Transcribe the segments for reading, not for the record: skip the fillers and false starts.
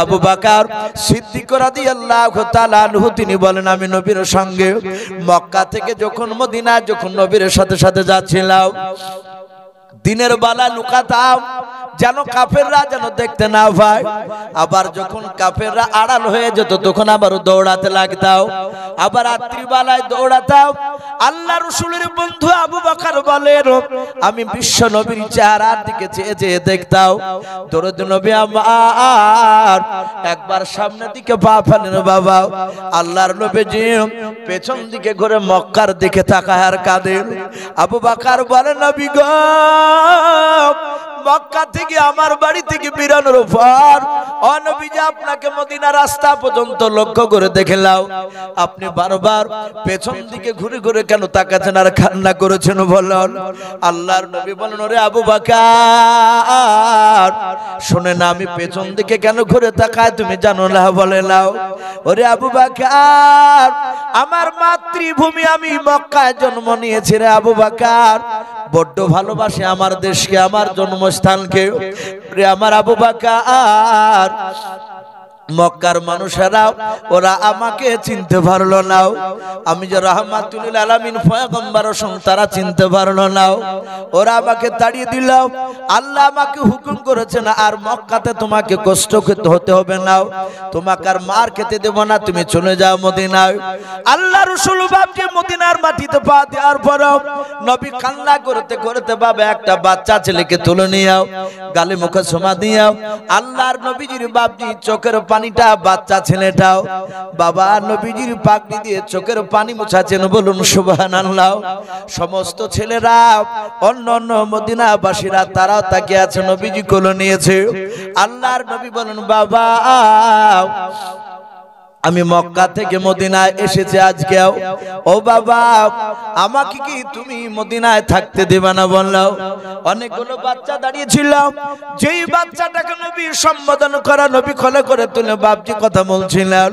আবু বকর সিদ্দিক রাদিয়াল্লাহু তাআলা আনহু তিনি বলেন আমি নবীর সঙ্গে মক্কা থেকে যখন মদিনা যখন নবীর সাথে সাথে যাচ্ছিলাম দিনের বেলা লুকাতাম যেন কাফেররা যেন দেখতে না পায় আবার যখন কাফেররা আড়াল হয়ে যেত তখন আবার দৌড়াতে লাগতাম আবার রাত্রিবেলায় দৌড়াতাম আল্লাহ রাসূলের বন্ধু আবু বকর বলেন আমি বিশ্ব নবীর চেহারার দিকে চেয়ে চেয়ে দেখতাম দরুদ নবী আমার একবার সামনের দিকে পা ফেলেন বাবা আল্লাহর নবীজি পেছন দিকে ঘুরে মক্কার দিকে তাকায় আর কাঁদেন আবু বকর বলেন নবী গো মক্কা থেকে আমার বাড়ি থেকে বেরানোর পর ও নবীজি আপনাকে মদিনা রাস্তা পর্যন্ত লক্ষ্য করে দেখলাম আপনি বারবার পেছন দিকে ঘুরে ঘুরে কেন তাকাচ্ছেন আর কান্না করেছেন বলেন আল্লাহর নবী বলেন ওরে আবু বকর শুনে না আমি পেছন দিকে কেন ঘুরে তাকাই তুমি জানো না বলে নাও ওরে আবু বকর আমার মাতৃভূমি আমি মক্কায় জন্ম নিয়েছি রে আবু বকর বড্ড ভালোবাসি আমার দেশকে আমার জন্মস্থানকে রে আমার আবু বকর মক্কার মানুষেরা ওরা আমাকে চিনতে পারলো না আমি যে রাহমাতুল লিল আলামিন পয়গম্বর তারা চিনতে পারলো না ওরা আমাকে তাড়িয়ে দিল আল্লাহ আমাকে হুকুম করেছেন আর মক্কাতে তোমাকে কষ্ট হতে হবে না তোমাকে আর মার খেতে দেব না তুমি চলে যাও মদিনায় আল্লাহ রাসূল বাপকে মদিনার মাটিতে পা দেওয়ার পর নবী কান্না করতে করতে বাবা একটা বাচ্চা ছেলেকে তুলে নিও গালে মুখে চুমা দিও আল্লাহর নবীজির বাপজি চোখের পানিটা বাচ্চা ছেলেটাও বাবা নবীজির পাগড়ি দিয়ে চোখের পানি মুছাছেন বলুন সুবহানাল্লাহ সমস্ত ছেলেরা অন্য অন্য মদিনাবাসীরা তারাও তাকিয়ে আছে নবীজি কোলে নিয়েছে আল্লাহর নবী বলেন বাবা আমি মক্কা থেকে মদিনায় এসেছি আজকে ও বাবা আমাকে কি তুমি মদিনায় থাকতে দেবে না বললো অনেকগুলো বাচ্চা দাঁড়িয়ে ছিল যেই বাচ্চাটাকে নবী সম্বোধন করা নবী খোলে করে তুলে বাপজি কথা বলছিলেন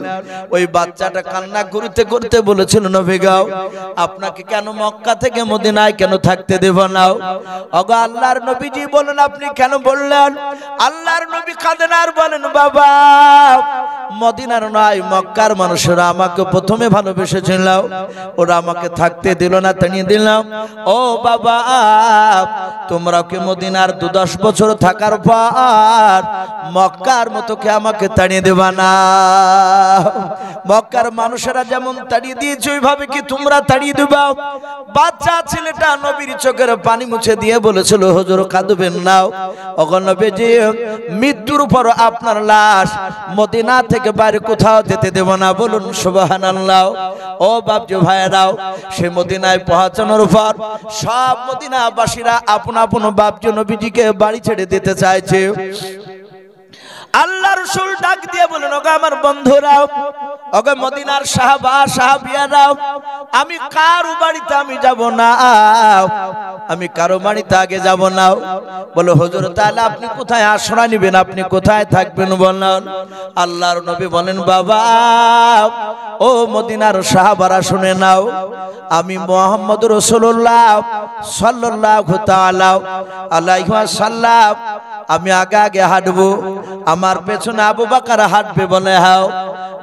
ওই বাচ্চাটা কান্না করতে করতে বলেছিল নবী গো আপনাকে কেন মক্কা থেকে মদিনায় কেন থাকতে দেব না ওগো আল্লাহর নবীজি বলেন আপনি কেন বললেন আল্লাহর নবী কাঁদেন আর বলেন বাবা মদিনার নয় মক্কার মানুষরা আমাকে প্রথমে ভালোবেসেছিল ওরা আমাকে থাকতে দিল না তাড়িয়ে দিলাম ও বাবা তোমরা কি মদিনার 10 বছর থাকার পর মক্কার মতো কি আমাকে তাড়িয়ে দেবা না মক্কার মানুষেরা যেমন তাড়িয়ে দিয়েছে ওইভাবে কি তোমরা তাড়িয়ে দেবা বাচ্চা ছেলেটা নবীর চোখের পানি মুছে দিয়ে বলেছিল হুজুর কাঁদবেন না ওগো নবীজি মৃত্যুর পর আপনার লাশ মদিনা থেকে বাইরে কোথাও যেতে দেব না বলুন সুবহানাল্লাহ ও বাপজি ভাইরাও সে মদিনায় পৌঁছানোর পর সব মদিনাবাসীরা আপন আপন বাপজি নবীজিকে বাড়ি ছেড়ে দিতে চাইছে আল্লাহ রাসূল ডাক দিয়ে বলেন ওগো আমার বন্ধুরাও ওগো মদিনার সাহাবা সাহাবিয়ারাও আমি কারো বাড়িতে আমি যাব না আমি কারো বাড়িতে আগে যাব না বলে হুজুর তাহলে আপনি কোথায় আশ্রয় নেবেন আপনি কোথায় থাকবেন বলেন আল্লাহর নবী বলেন বাবা ও মদিনার সাহাবারা শুনে নাও আমি মুহাম্মদ রাসূলুল্লাহ সাল্লাল্লাহু তাআলা আলাইহি ওয়াসাল্লাম আমি আগে আগে হাঁটবো আমার পেছনে আবু বকর হাঁটবে বলে হাও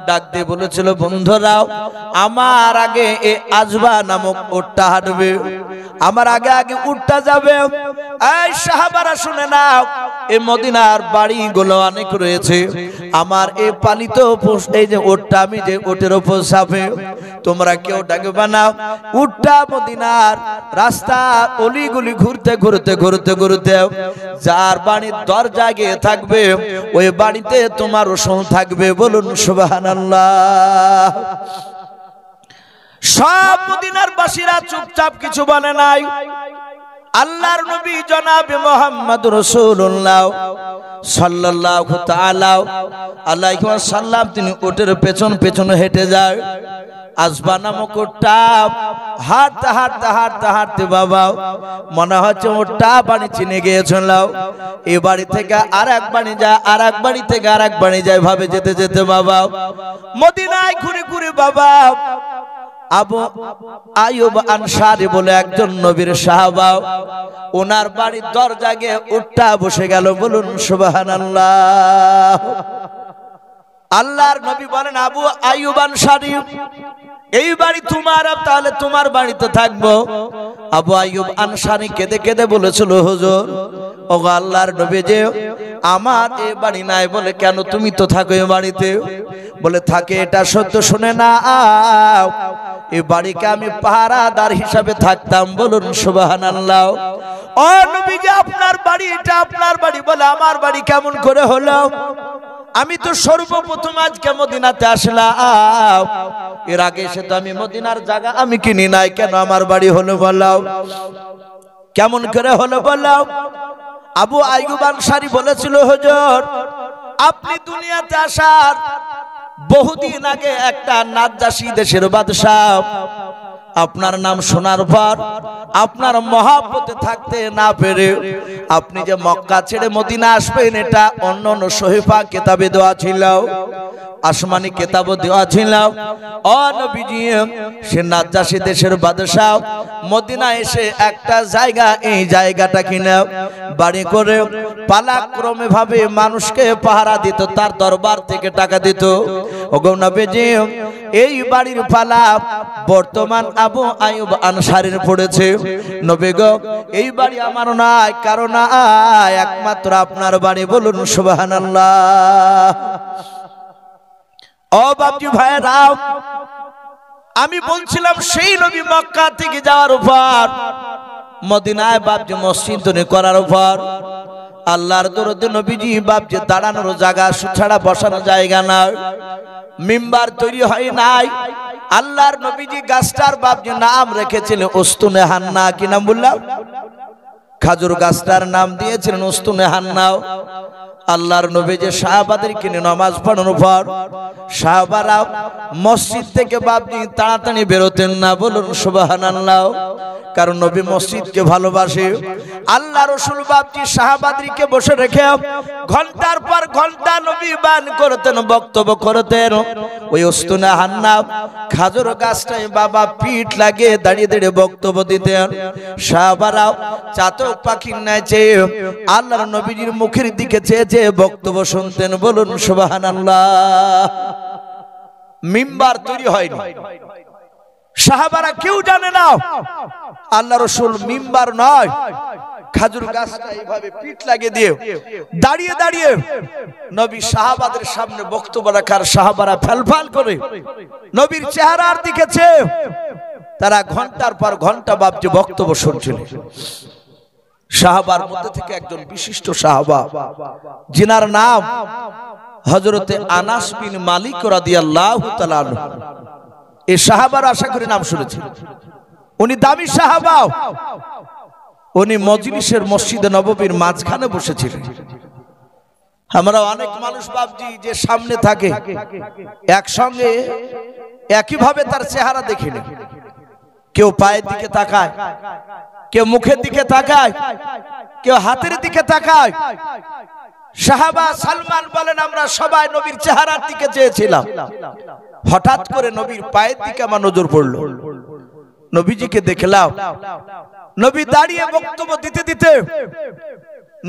ডাক দিয়ে বলেছিল বন্ধুরাও আমার আগে এই আজবা নামক উটটা হাঁটবে আমার আগে আগে উটটা যাবে এই সাহাবারা শুনে নাও এই মদিনার বাড়িগুলো অনেক রয়েছে আমার এই পালিত এই যে উটটা আমি যে উটের উপর চাপে তোমরা কেউ ডাকবে না উটটা মদিনার রাস্তা অলিগুলি ঘুরতে ঘুরতে ঘুরতে ঘুরতে যার বাড়ির দরজা গিয়ে থাকবে ওই বাড়িতে তোমার রসুল থাকবে বলুন সুবহানাল্লাহ সব মদিনার বাসীরা চুপচাপ কিছু বলে নাই আল্লাহর নবী জনাবে মুহাম্মদ রাসূলুল্লাহ সাল্লাল্লাহু তাআলা আলাইহি ওয়াসাল্লাম তিনি উটের পেছন পেছন হেঁটে যায় আজবা নামক উটটা হাঁটতে হাঁটতে হাঁটতে হাঁটতে বাবা মনে হচ্ছে উটটা বাড়ি চিনে গিয়েছিল এই বাড়ি থেকে আর এক বাড়ি যায় আর এক বাড়ি থেকে আর এক বাড়ি যায় ভাবে যেতে যেতে বাবা মদিনায় ঘুরে ঘুরে বাবা আবু আইয়ুব আনসারী বলে একজন নবীর সাহাবা ওনার বাড়ির দরজা গিয়ে উটটা বসে গেল বলুন সুবহানাল্লাহ আল্লাহর নবী বলেন, আবু আইয়ুব আনসারী, এই বাড়ি তোমার, তাহলে তোমার বাড়িতে থাকবো। আবু আইয়ুব আনসারী কেঁদে কেঁদে বলেছিল, হুজুর ওগো আল্লাহর নবী, যে আমার এ বাড়ি নাই বলে কেন, তুমি তো থাকো এ বাড়িতে। বলে, থাকে, এটা সত্য, শুনে না, এই বাড়িকে আমি পাহারাদার হিসাবে থাকতাম। বলুন সুবহানাল্লাহ। ও নবীজি, আপনার বাড়ি, এটা আপনার বাড়ি। বলে, আমার বাড়ি কেমন করে হলো? আমি তো সর্বপ্রথম আজকে মদিনাতে আসলাম, এর আগে এসে তো আমি মদিনার জায়গা আমি কিনি নাই, কেন আমার বাড়ি হলো বলাও, কেমন করে হলো বলাও। আবু আইয়ুব আনসারী বলেছিল, হুজুর আপনি দুনিয়াতে আসার বহুদিন আগে একটা নাজ্জাশী দেশের বাদশা আপনার নাম শোনার পর আপনার মহব্বতে থাকতে না পেরে আপনি যে মক্কা ছেড়ে মদিনা আসবেন, এটা অন্য অন্য সহিফা কিতাবে দেওয়া ছিল, আসমানি কিতাবে দেওয়া ছিল। ও নবীজি, সে নাজ্জাশী দেশের বাদশা মদিনা এসে একটা জায়গা, এই জায়গাটা কিনে বাড়ি করে পালাক্রমে ভাবে মানুষকে পাহারা দিত, তার দরবার থেকে টাকা দিত। ওগো নবীজি, এই বাড়ির পালা বর্তমান আবু আইয়ুব আনসারীর পড়েছে। নবী গো, এই বাড়ি আমার নয়, কারণ একমাত্র আপনার বাড়ি। বলুন সুবহানাল্লাহ। ও বাপজি ভাইরা, আমি বলছিলাম সেই নবী মক্কা থেকে যাওয়ার উপর, মদিনায় বাপজি মসজিদ তৈরি করার উপর, আল্লাহর দরুদে নবীজি বাপজি দাঁড়ানোর জায়গা ছাড়া বসানোর জায়গা নাই, মিম্বার তৈরি হয় নাই। আল্লাহর নবীজি গাছটার বাপজি নাম রেখেছিলেন উস্তুনে হান্না। কি নাম বললাম? খাজুর গাছটার নাম দিয়েছিলেন উস্তুনে হান্নাও। আল্লাহর নবী যে সাহাবাদেরকে নিয়ে নামাজ পড়ানোর পর সাহাবারা মসজিদ থেকে বাপজি তাড়াতাড়ি বেরোতেন না। বলুন সুবহানাল্লাহ। কারণ নবী মসজিদকে ভালোবাসে। আল্লাহ রাসূল বাপজি সাহাবাদেরকে বসে রেখে ঘন্টার পর ঘন্টা নবী বান করতেন, বক্তব্য করতেন। ওই উস্তুনে হান্না খাজুর গাছটায় বাবা পিঠ লাগিয়ে দাঁড়িয়ে দাঁড়িয়ে বক্তব্য দিতেন। সাহাবারা চাতক পাখির ন্যায় চেয়ে আল্লাহর নবীজির মুখের দিকে চেয়ে চেয়ে বক্তব্য শুনতেন। বলুন সুবহানাল্লাহ। মিম্বার তৈরি হয়নি, সাহাবারা কেউ জানে না আল্লাহ রাসূল মিম্বার নয়, খাজুর গাছটা এইভাবে পিঠ লাগিয়ে দিয়ে দাঁড়িয়ে দাঁড়িয়ে নবী সাহাবাদের সামনে বক্তব্য রাখার সাহাবারা ফেলফাল করে নবীর চেহারার দিকে চেয়ে তারা ঘন্টার পর ঘন্টা বাপজি বক্তব্য শুনছিলেন। সাহাবার মধ্যে থেকে একজন বিশিষ্ট সাহাবা, যিনার নাম হযরতে আনাস বিন মালিক রাদিয়াল্লাহু তাআলা আনহু। এই সাহাবার আশা করি নাম শুনেছেন। উনি দামি সাহাবা। উনি মজলিসের মসজিদে নববীর মাঝখানে বসেছিলেন। আমরা অনেক মানুষ বাপজি যে সামনে থাকে একসঙ্গে একইভাবে তার চেহারা দেখি না। কেউ পায়ের দিকে তাকায়, কেউ মুখের দিকে তাকায়, কেউ হাতের দিকে তাকায়। সাহাবা সালমান বলেন, আমরা সবাই নবীর চেহারার দিকে চেয়েছিলাম। হঠাৎ করে নবীর পায়ের দিকে আমার নজর পড়ল। নবীজিকে দেখলাম নবী দাঁড়িয়ে বক্তব্য দিতে দিতে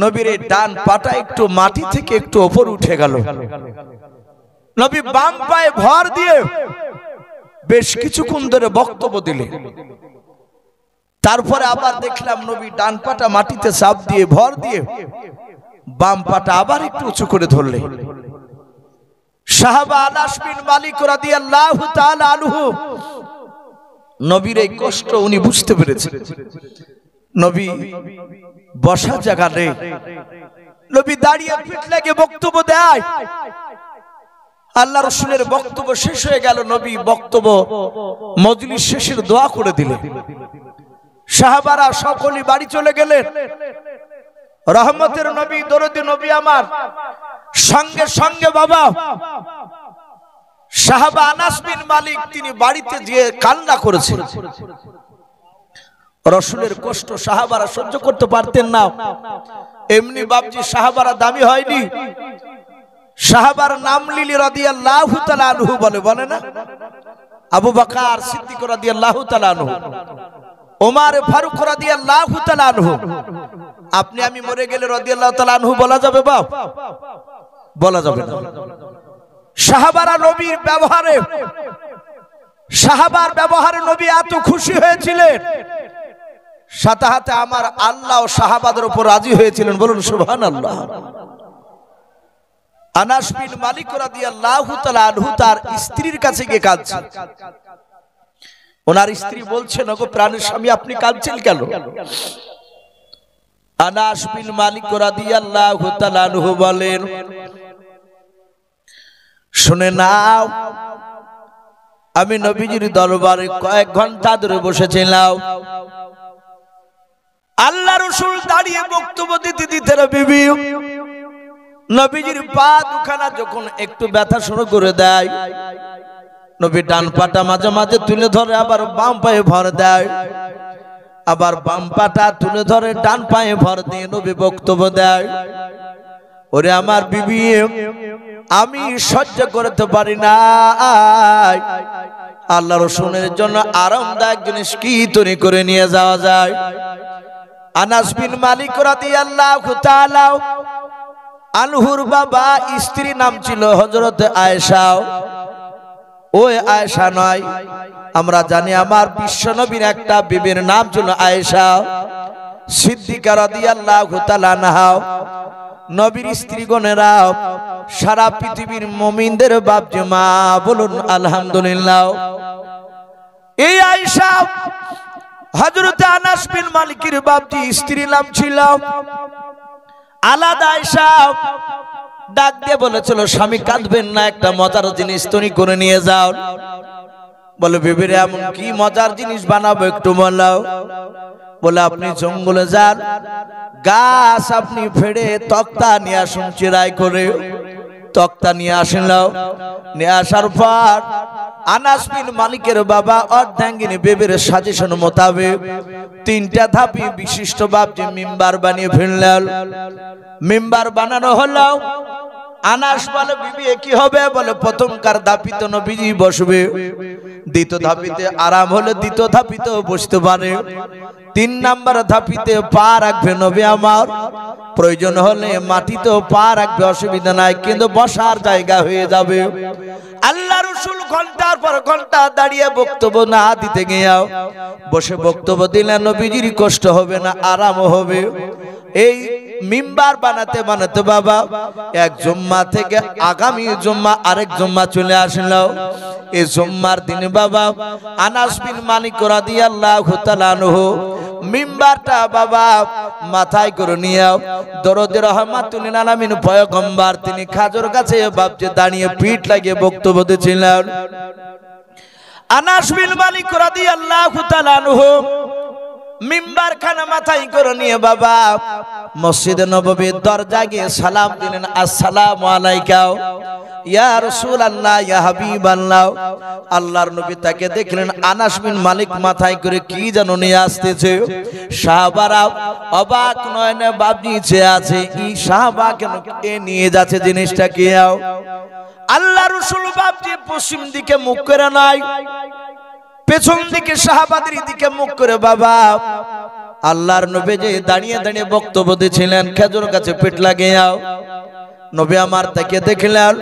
নবীর এই ডান পাটা একটু মাটি থেকে একটু উপর উঠে গেল। নবী বাম পায়ে ভর দিয়ে বেশ কিছুক্ষণ ধরে বক্তব্য দিলেন। তারপরে আবার দেখলাম নবী ডান পাটা মাটিতে চাপ দিয়ে ভর দিয়ে বাম পাটা আবার একটু উঁচু করে ধরলেন। সাহাবা আনাস বিন মালিক রাদিয়াল্লাহু তাআলা আনহু নবীর এই কষ্ট উনি বুঝতে পেরেছেন। নবী বসার জায়গা নেই, নবী দাঁড়িয়ে পিঠ লাগিয়ে বক্তব্য দেয়। আল্লাহ রাসূলের বক্তব্য শেষ হয়ে গেল। নবী বক্তব্য মজলিস শেষের দোয়া করে দিলেন। সাহাবারা সকলেই বাড়ি চলে গেলেন। রহমতের নবী, দরদি নবী আমার সঙ্গে সঙ্গে বাবা সাহাবা আনাস বিন মালিক তিনি বাড়িতে গিয়ে কান্না করেছেন। রাসূলের কষ্ট সাহাবারা সহ্য করতে পারতেন না। এমনি বাপজি সাহাবারা দামি হয়নি। সাহাবার নাম লিলি রাদিয়াল্লাহু তাআলা আনহু বলে না? আবু বকর সিদ্দিক রাদিয়াল্লাহু তাআলা আনহু, ওমর ফারুক রাদিয়াল্লাহু তাআলা আনহু। আপনি আমি মরে গেলে রাদিয়াল্লাহু তাআলা আনহু বলা যাবে বাপ? বলা যাবে না। সাহাবারা নবীর ব্যবহারে, সাহাবার ব্যবহারে নবী এত খুশি হয়েছিলেন, সাথে সাথে আমার আল্লাহ ও সাহাবাদের উপর রাজি হয়েছিলেন। বলুন সুবহানাল্লাহ। আনাস বিন মালিক রাদিয়াল্লাহু তাআলা আনহু তার স্ত্রীর কাছে গিয়ে কাঁদছেন। ওনার স্ত্রী বলছেন, ওগো প্রাণের স্বামী, আপনি কাঁদছেন কেন? আনাস বিন মালিক রাদিয়াল্লাহু তাআলা আনহু বলেন, শুনে নাও, আমি নবীজির দরবারে কয়েক ঘন্টা ধরে বসেছিলাম। আল্লাহ রাসূল দাঁড়িয়ে বক্তব্য দিতে দিতে বিবি নবীজির পা দুখানা যখন একটু ব্যথা শুরু করে দেয়, নবী ডান পাটা মাঝে মাঝে তুলে ধরে আবার বাম পায়ে ভর দেয়, আবার বাম পাটা তুলে ধরে ডান পায়ে ভর দিয়ে নবী বক্তব্য দেয়। ওরে আমার বিবি, আমি সহ্য করতে পারি না, আল্লাহ রাসূলের জন্য আরামদায়ক জিনিস কি তৈরি করে নিয়ে যাওয়া যায়। আনাস বিন মালিক রাদিয়াল্লাহু তাআলা আনহুর বাবা স্ত্রী নাম ছিল হযরত আয়েশা। ওই আয়েশা নয়, আমরা জানি আমার বিশ্বনবীর একটা বিবির নাম ছিল আয়েশা সিদ্দিকা রাদিয়াল্লাহু তাআলা আনহা। নবীর স্ত্রীগণেরা সারা পৃথিবীর মুমিনদের বাপজি মা, বলুন আলহামদুলিল্লাহ। এই আয়েশা হযরত আনাস বিন মালিকের বাপজি স্ত্রী নাম ছিল আলাদা আয়েশা। ডাক দিয়ে বলেছিল, স্বামী কাঁদবেন না, একটা মজার জিনিস তৈরি করে নিয়ে যাও। বলে, বিবিরে এমন কি মজার জিনিস বানাবো একটু বলাও। বলে, আপনি জঙ্গলে যান, গাছ আপনি ফেড়ে তক্তা নিয়ে আসুন, চিরাই করে তক্তা নিয়ে আসেন। নিয়ে আসার পর আনাস বিন মালিকের বাবা অর্ধাঙ্গিনী বেবির সাজেশন মোতাবেক 3টা ধাপি বিশিষ্ট বাপজি মিম্বার বানিয়ে ফেললেন। মিম্বার বানানো হলো। আনাস বলে, বিবি কি হবে? বলে, প্রথমকার ধাপিতে নবীজি বসবে, দ্বিতীয় ধাপিতে আরাম হলে দ্বিতীয় ধাপিতেও বসতে পারে, 3 নাম্বার ধাপিতে পা রাখবে নবী আমার, প্রয়োজন হলে মাটিতেও পা রাখবে, অসুবিধা নাই, কিন্তু বসার জায়গা হয়ে যাবে। আল্লাহ রাসূল ঘন্টার পর ঘন্টা দাঁড়িয়ে বক্তব্য না দিতে গিয়েও বসে বক্তব্য দিলেন, নবীজির কষ্ট হবে না, আরাম হবে। এই মিম্বার বানাতে বানাতে বাবা এক জুম্মা থেকে আগামী জুম্মা আরেক জুম্মা চলে আসলো। এই জুম্মার দিন বাবা আনাস বিন মালিক রাদিয়াল্লাহু তাআলা আনহু মিম্বারটা বাবা মাথায় করে নিয়ে দরদে রহমাতুল লিল আলামিন পয়গম্বর তিনি খাজর গাছে বাপজি দাঁড়িয়ে পিঠ লাগিয়ে বক্তব্য দিয়েছিলেন। আনাস বিন মালিক রাদিয়াল্লাহু তাআলা আনহু মিম্বার খানা মাথায় করে নিয়ে বাবা মসজিদে নববীর দরজায় গিয়ে সালাম দিলেন, আসসালামু আলাইকা ইয়া রাসূলুল্লাহ ইয়া হাবিবাল্লাহ। আল্লাহর নবী তাকে দেখলেন আনাস বিন মালিক মাথায় করে কি যেন নিয়ে আসতেছে। সাহাবারা অবাক নয়নে বাপজি চেয়ে আছে, এই সাহাবা কেন নিয়ে যাচ্ছে, জিনিসটা কি? আল্লাহ রাসূল বাপজি পশ্চিম দিকে মুখ করে নাই, পেছন দিকে সাহাবাদের দিকে মুখ করে বাবা আল্লাহর নবী যে দাঁড়িয়ে দাঁড়িয়ে বক্তব্য দিয়েছিলেন খেজুর গাছে পিঠ লাগিয়ে নবী আমার তাকে দেখলেন।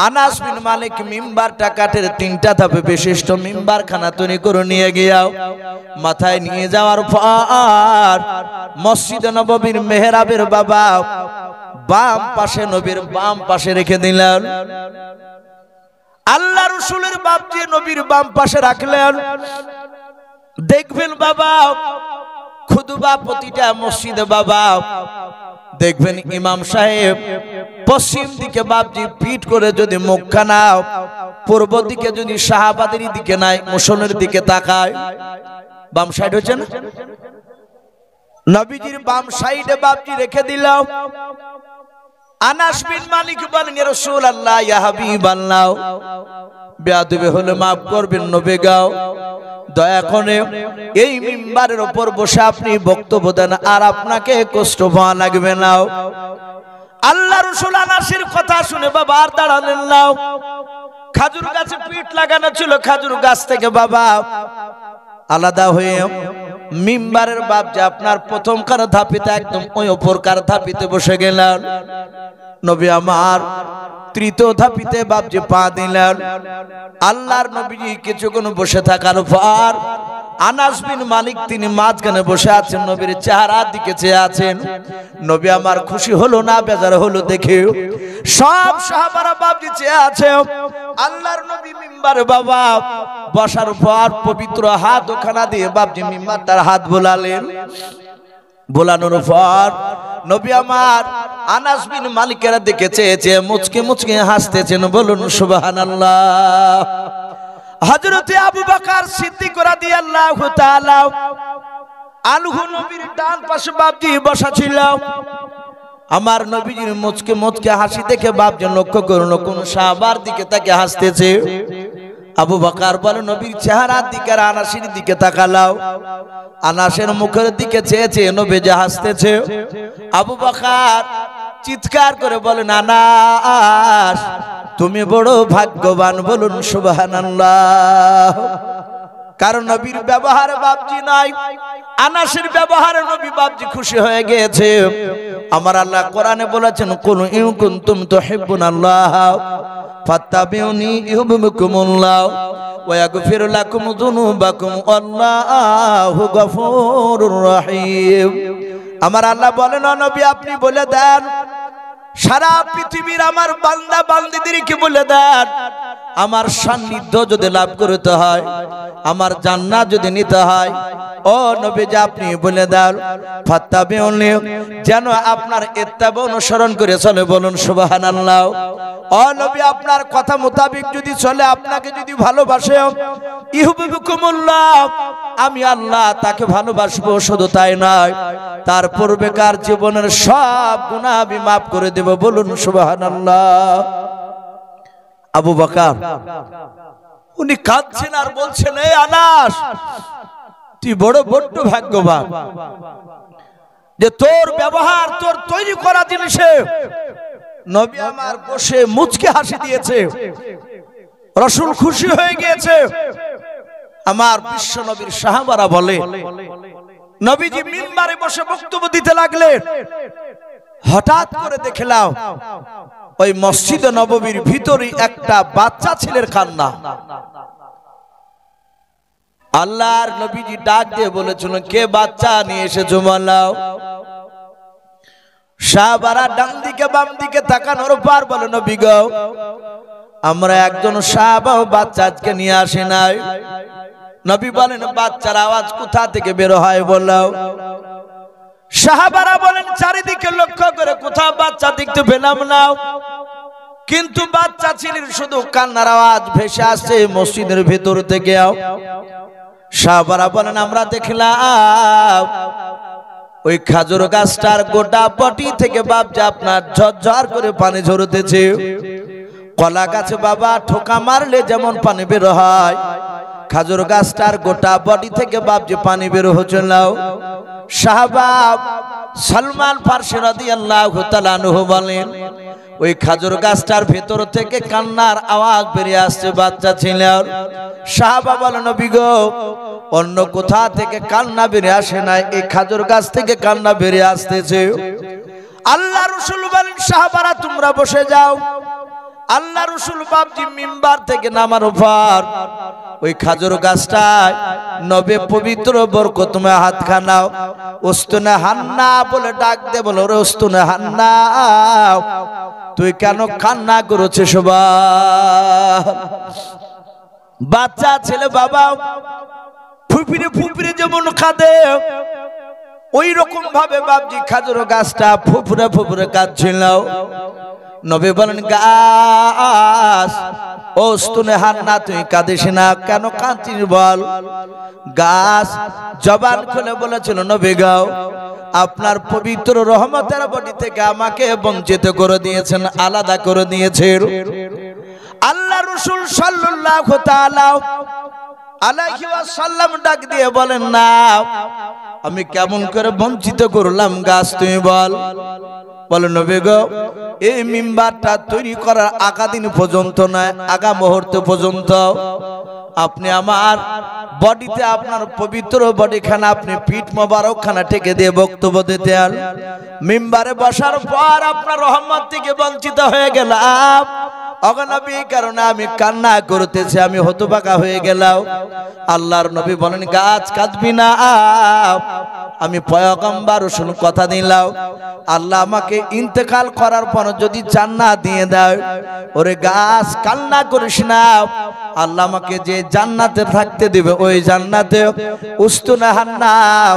আনাস বিন মালিক মিম্বারটা কাঠের 3টা ধাপে বিশিষ্ট মিম্বার খানা তৈরি করে নিয়ে গিয়ে মাথায় নিয়ে যাওয়ার পর মসজিদে নববীর মেহরাবের বাবা বাম পাশে, নবীর বাম পাশে রেখে দিলেন। আল্লাহ রাসূলের বাপজি নবীর বাম পাশে রাখলেন। দেখবেন বাবা খুতবা প্রতিটা মসজিদে বাবা দেখবেন ইমাম সাহেব পশ্চিম দিকে বাপজি পিঠ করে যদি মুখখানা পূর্ব দিকে যদি সাহাবাদের দিকে নাই মুসল্লির দিকে তাকায়, বাম সাইড হচ্ছে না, নবীজির বাম সাইডে বাপজি রেখে দিলাম। আনাস বিন মালিক বলেন, ইয়া রাসূলুল্লাহ ইয়া হাবিবাল্লাহ, বেয়াদবি হলে মাফ করবেন নবী গাও, দয়া করে এই মিম্বারের উপর বসে আপনি বক্তব্য দেন, আর আপনাকে কষ্ট পাওয়া লাগবে না। আল্লাহ রাসূল আনাসের কথা শুনে বাবা আর দাঁড়ালেন না। খাজুর গাছে পিঠ লাগানো ছিল, খাজুর গাছ থেকে বাবা আলাদা হয়ে মিম্বারের বাপ যে আপনার প্রথম কার ধাপিতে একদম ওই উপরকার ধাপিতে বসে গেলেন। নবী আমার তৃতীয় ধাপিতে বাপ যে পা দিলেন। আল্লাহর নবীজি কিছুক্ষণ বসে থাকার পর আনাস বিন মালিক তিনি মাঝখানে বসে আছেন, নবীর চেহারার দিকে চেয়ে আছেন। নবী আমার খুশি হলো না বেজার হলো দেখে। সব সাহাবারা বাপজি চেয়ে আছে। আল্লাহর নবী মিম্বারে বাবা বসার পর পবিত্র হাত ওখানা দিয়ে বাপজি মিম্বার তার হাত বোলালেন। বোলানোর পর নবী আমার আনাস বিন মালিকের দিকে চেয়েছে, মুচকে মুচকে হাসতেছেন। বলুন সুবহানাল্লাহ। হযরতে আবু বকর সিদ্দিক রাদিয়াল্লাহু তাআলা আনহু নবীর ডান পাশে বাপজি বসা ছিল। আমার নবীজির মুচকে মুচকে হাসি দেখে বাপজি লক্ষ্য করলো কোন সাহাবার দিকে তাকে হাসতেছে। আবু বকর বলে নবীর চেহারার দিকে আর আনাসের দিকে তাকালাও। আনাসের মুখের দিকে চেয়েছে, নবী যে হাসতেছে। আবু বকর চিৎকার করে বলেন আনাস তুমি বড় ভাগ্যবান। বলুন সুবহানাল্লাহ। কারণ নবীর ব্যবহারে বাপজি নাই, আনাসের ব্যবহারে নবী বাপজি খুশি হয়ে গিয়েছে। আমার আল্লাহ কোরআনে বলেছেন কুল ইন কুনতুম তুহিব্বুনাল্লাহ ফাত্তাবিউনি ইউহিব্বুকুমুল্লাহ ওয়া ইয়াগফির লাকুম যুনুবাকুম আল্লাহু গফুরুর রহিম। আমার আল্লাহ বলেন নবী আপনি বলে দেন, সারা পৃথিবীর আমার বান্দা বান্দীদেরকে বলে দেন, আমার সান্নিধ্য যদি লাভ করতে হয়, আমার জান্নাত যদি নিতে হয়, ও নবী যে আপনি বলে দেন ফাত্তাবিউনি যেন আপনার ইত্তেবা অনুসরণ করে চলে। বলুন সুবহানাল্লাহ। ও নবী আপনার কথা মোতাবেক যদি চলে, আপনাকে যদি ভালোবাসে, ইউহিব্বুকুমুল্লাহ আমি আল্লাহ তাকে ভালোবাসবো। শুধু তাই নয়, তার পূর্বেকার জীবনের সব গুনাহ আমি মাফ করে দেব। বলুন সুবহানাল্লাহ। আবু বকর উনি কাঁদছেন আর বলছেন এই আনাস তুই বড় ভাগ্যবান যে তোর ব্যবহার তোর তৈরি করা জিনিসে নবী আমার বসে মুচকে হাসি দিয়েছে, রাসূল খুশি হয়ে গিয়েছে। আমার বিশ্ব নবীর সাহাবারা বলে নবীজি মিম্বারে বসে বক্তব্য দিতে লাগলেন। হঠাৎ করে দেখলাম ওই মসজিদে নববীর ভিতরে একটা বাচ্চা ছেলের কান্না। আল্লাহর নবীজি ডাক দিয়ে বলেছিলেন কে বাচ্চা নিয়ে এসেছো বলো। সাহাবারা ডান দিকে বাম দিকে তাকানোর পর বলে নবী গো আমরা একজন সাহাবা বাচ্চা আজকে নিয়ে আসে নাই। নবী বলেন বাচ্চার আওয়াজ কোথা থেকে বের হয় বলো। সাহাবারা বলেন চারিদিকে লক্ষ্য করে কোথাও বাচ্চা দেখতে পেলাম না, কিন্তু বাচ্চা ছেলের শুধু কান্নার আওয়াজ ভেসে আসছে মসজিদের ভেতর থেকে। সাহাবারা বলেন আমরা দেখলাম ওই খাজুর গাছটার গোটা পটি থেকে বাপজা আপনার ঝরঝর করে পানি ঝরতেছে। কলা গাছে বাবা ঠোকা মারলে যেমন পানি বের হয়, খাজুর গাছটার গোটা বডি থেকে বাপজি পানি বের হচ্ছিল। সাহাবা সালমান ফারসি রাদিয়াল্লাহু তাআলা আনহু বলেন ওই খাজুর গাছটার ভেতর থেকে কান্নার আওয়াজ বেরিয়ে আসছে বাচ্চা ছিল। সাহাবা বলেন নবী গো অন্য কোথা থেকে কান্না বেরিয়ে আসে না, এই খাজুর গাছ থেকে কান্না বেরিয়ে আসতেছে। আল্লাহ রাসূল বলেন সাহাবারা তোমরা বসে যাও। আল্লাহ রাসূল বাপজি মিম্বার থেকে নামার পর ওই খাজুর গাছটায় নবে পবিত্র বরকতময় হাত খানাও উস্তুনে হান্না বলে ডাক দে বলো রে উস্তুনে হান্না তুই কেন কান্না করেছিস? সবাই বাচ্চা ছেলে বাবা ফুপিরে ফুপিরে যেমন কাঁদে ওই রকম ভাবে বাপজি খাজুর গাছটা ফুপুরে ফুপুরে কাঁদছিল। নবী বলেন গাছ ওস্তুনে হান্না তুই কাঁদিস না, কেন কাঁদছিস বল? গাছ জবান খুলে বলেছিল নবী গাও আপনার পবিত্র রহমতের বডি থেকে আমাকে বঞ্চিত করে দিয়েছেন, আলাদা করে দিয়েছেন। আল্লাহ রাসূল সাল্লাল্লাহু তাআলা আলাইহি ওয়াসাল্লাম ডাক দিয়ে বলেন না আমি কেমন করে বঞ্চিত করলাম গাছ তুমি বল। বলে নবী গো এই মিম্বারটা তৈরি করার আগা দিন পর্যন্ত নয়, আগা মুহূর্ত পর্যন্ত আপনি আমার বডিতে আপনার পবিত্র বডিখানা আপনি পিঠ মোবারক খানা টেকে দিয়ে বক্তব্য দিতে আর মিম্বারে বসার পর আপনার রহমত থেকে বঞ্চিত হয়ে গেলাম। অগনবী কারণে আমি কান্না করতেছি, আমি হতবাকা হয়ে গেলাম। আল্লাহর নবী বলেন গাছ কাঁদবি না, আমি পয়গম্বর রসুল কথা দিলাম আল্লাহ আমাকে ইন্তেকাল করার পর যদি জান্নাত দিয়ে দেয়, ওরে গাছ কান্না করিস না, আল্লাহ আমাকে যে জান্নাতে থাকতে দিবে ওই জান্নাতে উস্তুনা হান্নাম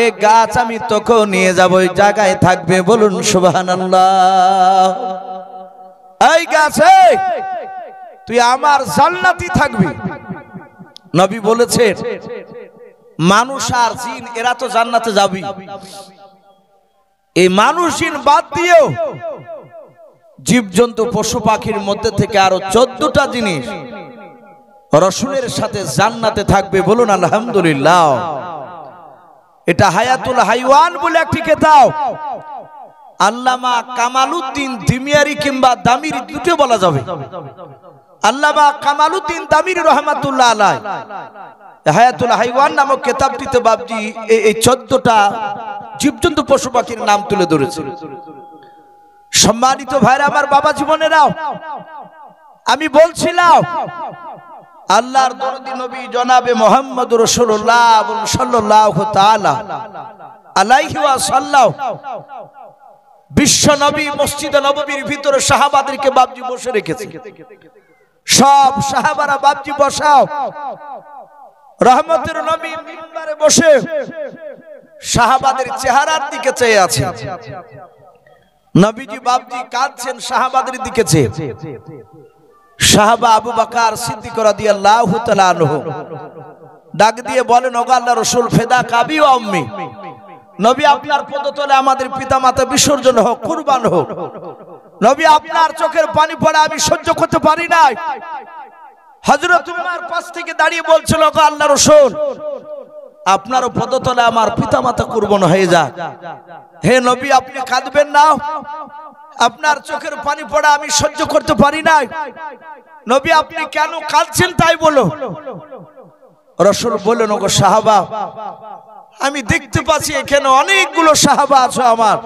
এই গাছ আমি তোকে নিয়ে যাব, ওই জায়গায় থাকবে। বলুন সুবহানাল্লাহ। এই গাছে তুই আমার জান্নাতি থাকবি। নবী বলেছে মানুষ আর জিন এরা তো জান্নাতে যাবি, এই মানুষ জিন বাদ দিয়েও জীবজন্তু পশু পাখির মধ্যে থেকে আরো 14টা জিনিস রাসূলের সাথে জান্নাতে থাকবে। বলুন আলহামদুলিল্লাহ। এটা হায়াতুল হাইওয়ান বলে একটি কিতাব, আল্লামা কামালউদ্দিন দিমিয়ারি কিংবা দামিরি দুটো বলা যাবে। আল্লামা কামালউদ্দিন দামিরি রহমাতুল্লাহ আলাইহি হায়াতুল হাইওয়ান নামক কিতাবটিতে বাবজি এই 14টা জীবজন্তু পশু পাখির নাম তুলে ধরেছে। সম্মানিত ভাইরা আমার, বাবা জীবনেরাও, আমি বলছিলাম আল্লাহর দরদি নবী জনাবে মুহাম্মদ রাসূলুল্লাহ সাল্লাল্লাহু তাআলা আলাইহি ওয়াসাল্লাম বিশ্ব নবী মসজিদে নববীর ভিতরে সাহাবাদেরকে বাবজি বসে রেখেছে। সব সাহাবারা বাবজি বসাও, রহমতের নবী মিম্বারে বসে সাহাবাদের চেহারার দিকে চেয়ে আছে। নবীজি বাবজি কাঁদছেন সাহাবাদের দিকে চেয়ে। সাহাবা আবু বকর সিদ্দিক রাদিয়াল্লাহু তাআলা আনহু ডাক দিয়ে বলেন ওগো আল্লাহর রাসূল ফেদা কাবি ওয়া উম্মি, নবী আপনার পদতলে আমাদের পিতামাতা বিসর্জন হোক, কুরবান হোক। নবী আপনার চোখের পানি পড়া আমি সহ্য করতে পারি না। হযরত উমর পাশ থেকে দাঁড়িয়ে বলছিল ওগো আল্লাহর রাসূল আপনার পদতলে আমার পিতামাতা কুরবান হয়ে যাক। হে নবী আপনি কাঁদবেন না, আপনার চোখের পানি পড়া আমি সহ্য করতে পারি না। নবী আপনি কেন কাঁদছেন তাই বলো। রাসূল বললেন ওগো সাহাবা, আমি দেখতে পাচ্ছি এখানে অনেকগুলো সাহাবা আছো আমার,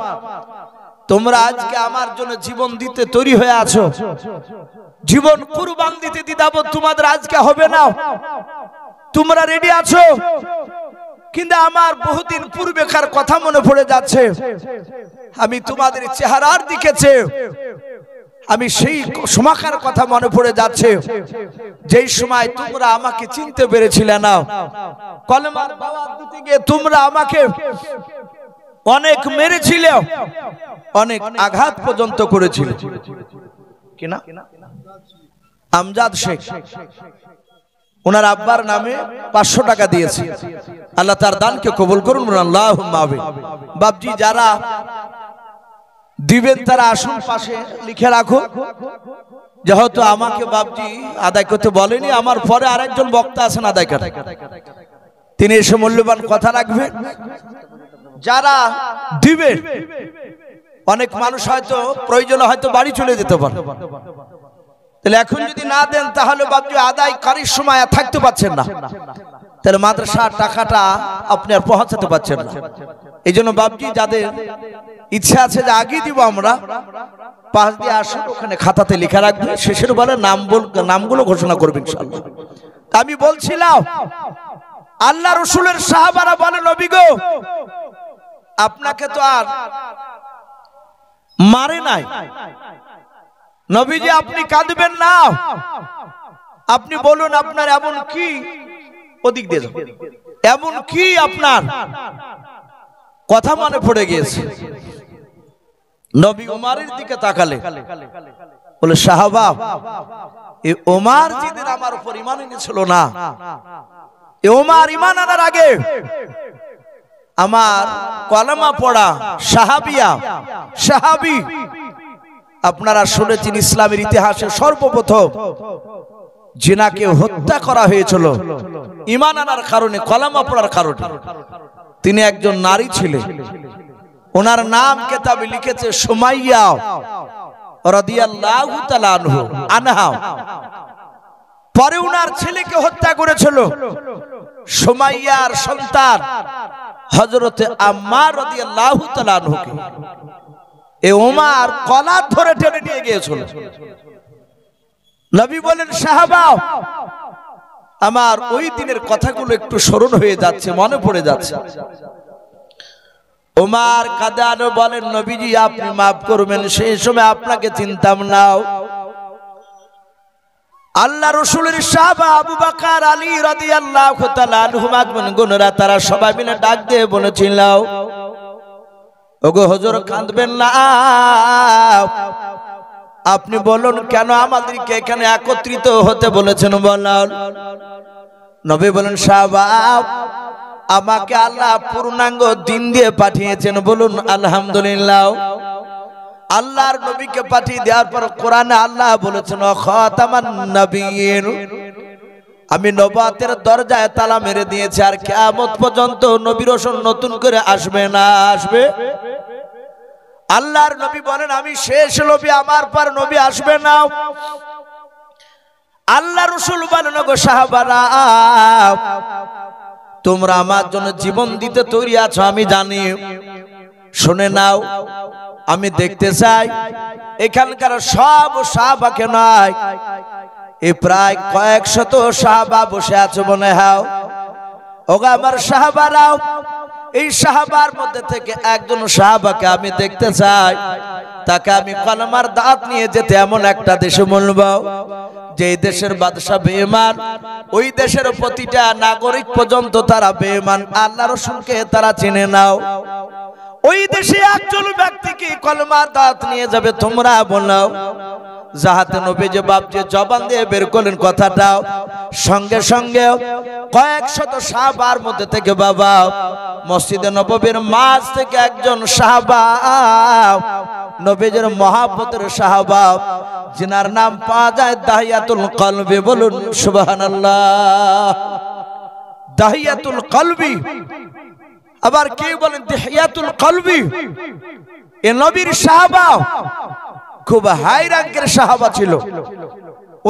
তোমরা আজকে আমার জন্য জীবন দিতে তৈরি হয়ে আছো, জীবন কুরবান দিতে দ্বিধাবোধ তোমাদের আজকে হবে না, তোমরা রেডি আছো। কিন্তু আমার বহুদিন পূর্বেকার কথা মনে পড়ে যাচ্ছে, আমি তোমাদের চেহারার দিকে চেয়ে আমি সেই সময়কার কথা মনে পড়ে যাচ্ছে যেই সময় তোমরা আমাকে চিনতে পেরেছিলে না। কলেমার দাওয়াত দিতে গিয়ে তোমরা আমাকে অনেক মেরেছিলে, অনেক আঘাত পর্যন্ত করেছিলে। কিনা আমজাদ শেখ ওনার আব্বার নামে 500 টাকা দিয়েছে, আল্লাহ তার দানকে কবুল করুন। আল্লাহুম্মা আমিন। বাবজি যারা দিবেন তারা আসুন পাশে লিখে রাখো, যেহেতু আমাকে বাবজি আদায় করতে বলেনি, আমার পরে আরেকজন বক্তা আছেন আদায় করে, তিনি এসে মূল্যবান কথা রাখবেন। যারা দিবেন, অনেক মানুষ হয়তো প্রয়োজন হয়তো বাড়ি চলে যেতে পারে, তাহলে এখন যদি না দেন তাহলে বাবজি আদায়কারীর সময় থাকতে পারছেন না, তাহলে মাদ্রাসার টাকাটা আপনি আর পৌঁছাতে পারছেন না। এই জন্য বাবজি যাদের ইচ্ছা আছে যে আগে দিব আমরা, পাশ দিয়ে আসুন, ওখানে খাতাতে লেখা রাখবেন, শেষের বেলা নামগুলো ঘোষণা করবেন ইনশাআল্লাহ। আমি বলছিলাম আল্লাহ রাসূলের সাহাবারা বলে নবী গো আপনাকে তো আর মারে নাই, নবীজি আপনি কাঁদবেন না, আপনি বলুন আপনার এমন কি, ওদিক দিয়ে এমন কি আপনার কথা মনে পড়ে গিয়েছে। নবী ওমরের দিকে তাকালে বলে সাহাবা এই ওমর যেদিন আমার উপর ঈমান এনেছিল না, এই ওমর ঈমান আনার আগে আমার কলেমা পড়া সাহাবী আপনারা শুনেছেন ইসলামের ইতিহাসে সর্বপ্রথম জিনাকে হত্যা করা হয়েছিল ঈমান আনার কারণে, কলেমা পড়ার কারণে। তিনি একজন নারী ছিলেন, ওনার নাম কিতাবে লিখেছে সুমাইয়া রাদিয়াল্লাহু তাআলা আনহা। পরে উনার ছেলেকে হত্যা করেছিল সুমাইয়ার সন্তান হযরতে আম্মার রাদিয়াল্লাহু তাআলা আনহুকে। এ ওমর কলার ধরে টেনে নিয়ে গিয়েছিল। নবী বলেন, সাহাবা আমার ওই দিনের কথাগুলো একটু স্মরণ হয়ে যাচ্ছে, মনে পড়ে যাচ্ছে। ওমর কাঁদে বলেন, নবীজি আপনি মাফ করবেন, সেই সময় আপনাকে চিনতাম না। আল্লাহ রাসূলের সাহাবা আবু বকর আলী রাদিয়াল্লাহু তাআলা আনহুম গুণরা তারা সবাই মিলে ডাক দিয়ে বলেছিল, ওগো হুজুর কাঁদবেন না, আপনি বলুন কেন আমাদেরকে এখানে একত্রিত হতে বলেছেন বলুন। নবী বলেন, সাহাবা আমাকে আল্লাহ পূর্ণাঙ্গ দিন দিয়ে পাঠিয়েছেন, বলুন আলহামদুলিল্লাহ। আল্লাহর নবীকে পাঠিয়ে দেওয়ার পর কোরআনে আল্লাহ বলেছেন, খাতামান নবিয়্যিন, আমি নবুয়তের দরজায় তালা মেরে দিয়েছি, আর কিয়ামত পর্যন্ত নবী রাসূল নতুন করে আসবে না। আসবে? আল্লাহর নবী বলেন, আমি শেষ নবী, আমার পর নবী আসবে না। আল্লাহ রাসূল বলেন, গো সাহাবারা তোমরা আমার জন্য জীবন দিতে তৈরি আছো আমি জানি, শুনে নাও। আমি দেখতে চাই এখানকার সব সাহাবাকে নয়, এই প্রায় কয়েক শত সাহাবা বসে আছে মনে হয়। ওগো আমার সাহাবারাও, এই সাহাবার মধ্যে থেকে একজন সাহাবাকে আমি দেখতে চাই, তাকে আমি কলমার দাঁত নিয়ে যেতে এমন একটা দেশে বলবো যে দেশের বাদশা বেঈমান, ওই দেশের প্রতিটা নাগরিক পর্যন্ত তারা বেঈমান, আল্লাহ রাসূলকে তারা চিনে নাও। ওই দেশে একজন ব্যক্তিকে কলমার দাঁত নিয়ে যাবে, তোমরা বলো। যাহাতে নবী যে বাপ যে জবান দিয়ে বের করলেন কথাটা, সঙ্গে সঙ্গে কয়েক শত সাহাবার মধ্যে থেকে বাবা মসজিদে নববীর মাঝ থেকে একজন সাহাবা, নবীজির মহব্বতের সাহাবা, যিনার নাম পাওয়া যায় দাহিয়াতুল কলবি, বলুন সুবহানাল্লাহ। দাহিয়াতুল কলবি, আবার কে বলেন দাহিয়াতুল কলবি, এ নবীর সাহাবা, খুব হাই র্যাঙ্কের সাহাবা ছিল।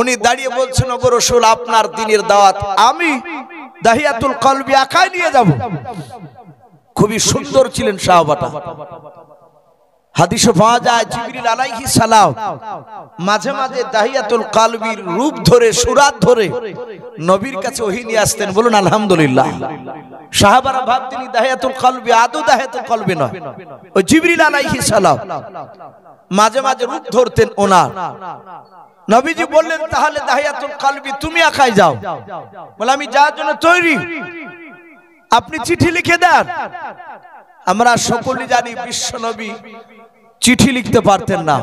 উনি দাঁড়িয়ে বলছেন, ওগো রাসূল আপনার দ্বীনের দাওয়াত আমি দাহিয়াতুল কলবি একাই নিয়ে যাব। খুবই সুন্দর ছিলেন সাহাবাটা। হাদিসে পাওয়া যায় জিবরিল আলাইহিস সালাম মাঝে মাঝে দাহিয়াতুল কলবির রূপ ধরে সুরাত ধরে নবীর কাছে ওহী নিয়ে আসতেন, বলুন আলহামদুলিল্লাহ। সাহাবারা ভাবতেন দাহিয়াতুল কলবি আদৌ দাহিয়াতুল কলবি নয়, ওই জিবরিল আলাইহিস সালাম মাঝে মাঝে রূপ ধরতেন ওনার। নবীজি বললেন, তাহলে দাহিয়াতুল কলবি তুমি একাই যাও। বলে, আমি যাওয়ার জন্য তৈরি, আপনি চিঠি লিখে দেন। আমরা সকলেই জানি বিশ্ব নবী চিঠি লিখতে পারতেন না।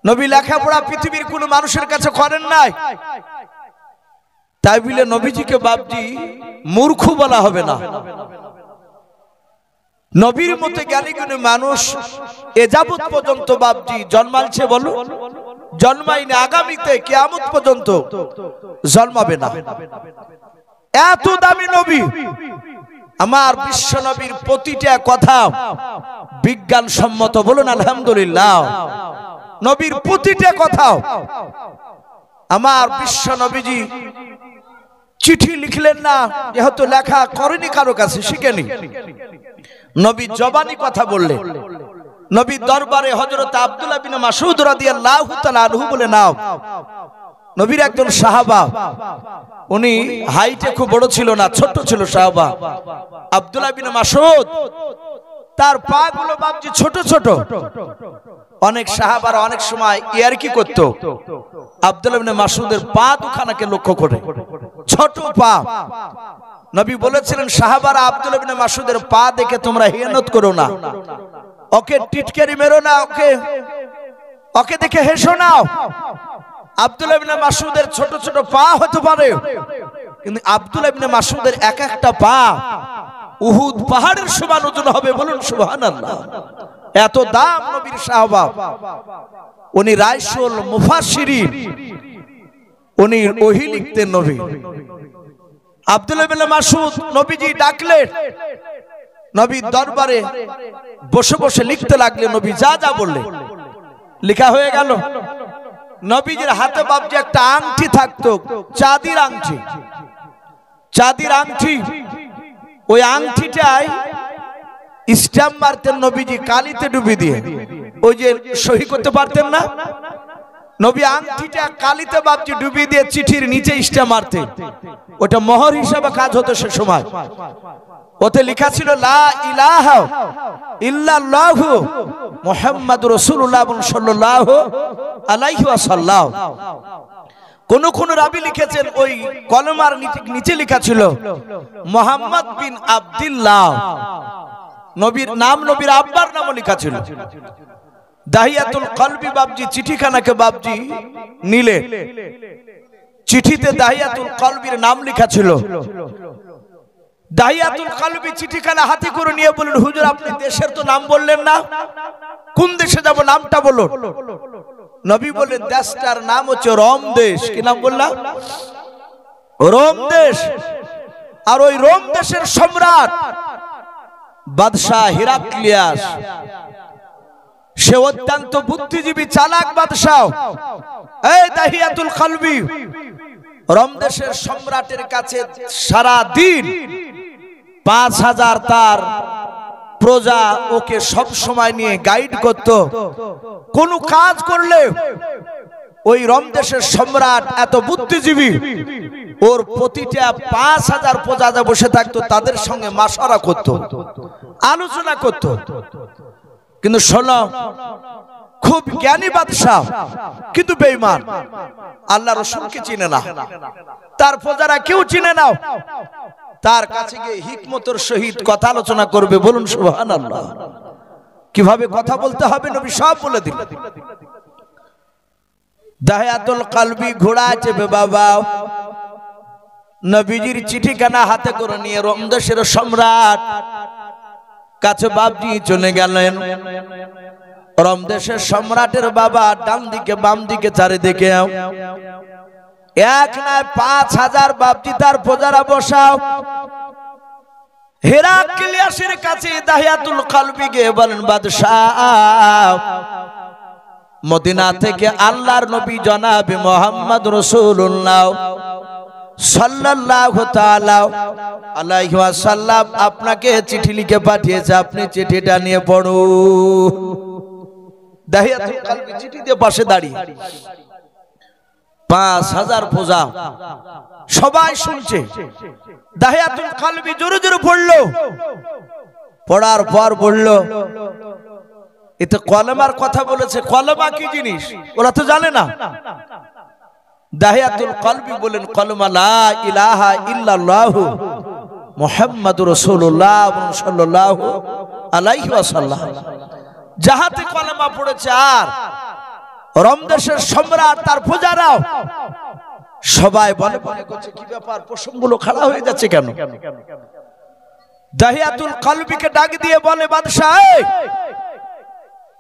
নবী লেখাপড়া পৃথিবীর কোন মানুষের কাছে করেন নাই, তাই বলে নবীজিকে বাপজি মূর্খ বলা হবে না। নবীর মতে জ্ঞানী গুণী মানুষ এ যাবৎ পর্যন্ত বাপজি জন্মালছে, বলো জন্মাইনি, আগামীতে কিয়ামত পর্যন্ত জন্মাবে না। এত দামি নবী, আমার বিশ্ব নবীর প্রতিটা কথা বিজ্ঞান সম্মত, বলুন আলহামদুলিল্লাহ। নবীর প্রতিটা কথা, আমার বিশ্ব নবীজি চিঠি লিখলেন না, যেহেতু লেখা করেনি, কারো কাছে শিখেনি। নবী জবানি কথা বললেন। নবী দরবারে হযরত আব্দুল্লাহ বিন মাসউদ রাদিয়াল্লাহু তাআলা আনহু বলে নাও। নবীর একজন সাহাবা, উনি হাইটে খুব বড় ছিল না, ছোট ছিল সাহাবা আব্দুল্লাহ বিন মাসউদ। তার পা গুলো বাপজি ছোট ছোট। অনেক সাহাবারা অনেক সময় ইয়ারকি করত আব্দুল্লাহ বিন মাসউদের পা দুখানাকে লক্ষ্য করে, ছোট পা। নবী বলেছিলেন, সাহাবারা আব্দুল্লাহ বিন মাসউদের পা দেখে তোমরা হিয়ানত করো না, ওকে টিটকারি মেরো না, ওকে দেখে হেসো না। আব্দুল্লাহ ইবনে মাসউদের ছোট ছোট পা হতে পারে, কিন্তু আব্দুল্লাহ ইবনে মাসউদের এক একটা পা উহুদ পাহাড়ের সমান ওজন হবে, বলুন সুবহানাল্লাহ। এত দাম নবীর সাহাবা। উনি রাইসুল মুফাসসিরিন, উনি ওহী লিখতেন নবী। আব্দুল্লাহ ইবনে মাসউদ নবীজি ডাকলেন, নবী দরবারে বসে বসে লিখতে লাগলেন। নবী যা যা বললেন লেখা হয়ে গেল। নবীজির হাতে বাবজি একটা আংটি থাকতো, চাঁদির আংটি, চাঁদির আংটি। ওই আংটিটাই স্ট্যাম্প মারতেন নবীজি কালিতে ডুবি দিয়ে, ওই যে সহি করতে পারতেন না, নবী আংটিটা কালিতে বাবজি ডুবি দিয়ে চিঠির নিচে স্ট্যাম্প মারতেন। ওটা মোহর হিসাবে কাজ হতো সে সময়। ওতে লেখা ছিল লা ইলাহা ইল্লাল্লাহু মুহাম্মাদুর রাসূলুল্লাহ সাল্লাল্লাহু আলাইহি ওয়াসাল্লাম। কোন রাবি লিখেছেন ওই কলমার নিচে লেখা ছিল মুহাম্মদ বিন আব্দুল্লাহ, নবীর নাম, নবীর আব্বার নামও লেখা ছিল। দাহিয়াতুল কলবি বাবজি চিঠিখানাকে বাবজি নিলে, চিঠিতে দাহিয়াতুল কলবির নাম লেখা ছিল। দাহিয়াতুল কলবি চিঠিখানা হাতে করে নিয়ে বললেন, হুজুর আপনি দেশের তো নাম বললেন না, কোন দেশে যাব নামটা বলুন। নবী বললেন দেশটার নাম হচ্ছে রোম দেশ। কি নাম বললাম? রোম দেশ। আর ওই রোম দেশের সম্রাট বাদশাহ হিরাক্লিয়াস, সে অত্যন্ত বুদ্ধিজীবী চালাক বাদশাহ। এই দাহিয়াতুল কলবি রোম দেশের সম্রাটের কাছে সারা দিন 5000 তার প্রজা ওকে সব সময় নিয়ে গাইড করত। কোন কাজ করলে ওই রোম দেশের সম্রাট এত বুদ্ধিজীবী, ওর প্রতিটা 5000 প্রজা বসে থাকতো, তাদের সঙ্গে মাশওয়ারা করত, আলোচনা করত। কিন্তু শোনো, খুব জ্ঞানী বাদশাহ কিন্তু বেঈমান, আল্লাহ রাসূলকে চিনে না, তার প্রজারা কেউ চিনে না। তার কাছে গিয়ে হিকমতের সহিত কথা আলোচনা করবে, বলুন সুবহানাল্লাহ। কিভাবে কথা বলতে হবে নবী সব বলে দিলেন। দাহিয়াতুল কলবি ঘোড়া চেপে বাবা নবীজির চিঠিখানা হাতে করে নিয়ে রোম দেশের সম্রাট কাছে বাবজি চলে গেলেন। রোম দেশের সম্রাটের বাবা ডান দিকে বাম দিকে চারিদিকে এক নয় 5000 বাবজি তার প্রজারা বসাও। হিরাক্লিয়াসের কাছে দাহিয়াতুল কলবি গিয়ে বলেন, বাদশাহ মদিনা থেকে আল্লাহর নবী জনাবে মুহাম্মদ রাসূলুল্লাহ সাল্লাল্লাহু তাআলা আলাইহি ওয়াসাল্লাম আপনাকে চিঠি লিখে পাঠিয়েছে, আপনি চিঠিটা নিয়ে পড়ুন। দাহিয়াতুল কলবি চিঠি দিয়ে পাশে দাঁড়িয়ে, 5000 প্রজা সবাই শুনছে। দাহিয়াতুল কলবি জোরে জোরে পড়লো, পড়ার পর বলল, এতে কলমার কথা বলেছে, কলমা কি জিনিস ওরা তো জানে না। দাহিয়াতুল কলবি বলেন, কলমা লা ইলাহা ইল্লাল্লাহু মুহাম্মাদুর রাসূলুল্লাহ সাল্লাল্লাহু আলাইহি ওয়াসাল্লাম। যাহাতে কলমা পড়েছে, আর রোম দেশের সম্রাট তার প্রজারাও সবাই বলে করছে, কি ব্যাপার, প্রসঙ্গগুলো খাড়া হয়ে যাচ্ছে কেন? দাহিয়াতুল কলবিকে ডাক দিয়ে বলে, বাদশাহ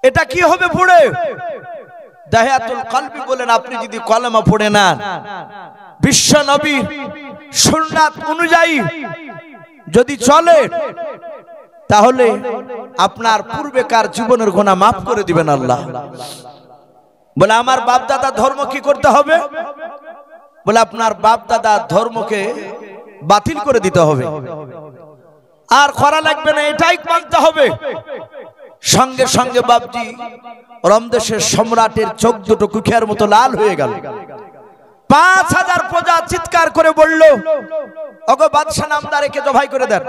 এটা কি হবে পড়ে? দাহিয়াতুল কলবি বলেন, আপনি যদি কলমা পড়ে নেন, বিশ্ব নবী সুন্নাত অনুযায়ী যদি চলে, তাহলে আপনার পূর্বেকার জীবনের গুনাহ মাফ করে দিবেন আল্লাহ। বলে আমার বাপ দাদা ধর্ম কি করতে হবে? বলে আপনার বাপ দাদা ধর্মকে বাতিল করে দিতে হবে, আর করা লাগবে না, এটাই মানতে হবে। সঙ্গে সঙ্গে বাপজি রোম দেশের সম্রাটের চোখ দুটো কুখিয়ার মতো লাল হয়ে গেল। 5000 প্রজা চিৎকার করে বলল, ওগো বাদশা নামদারকে জবাই করে দেন,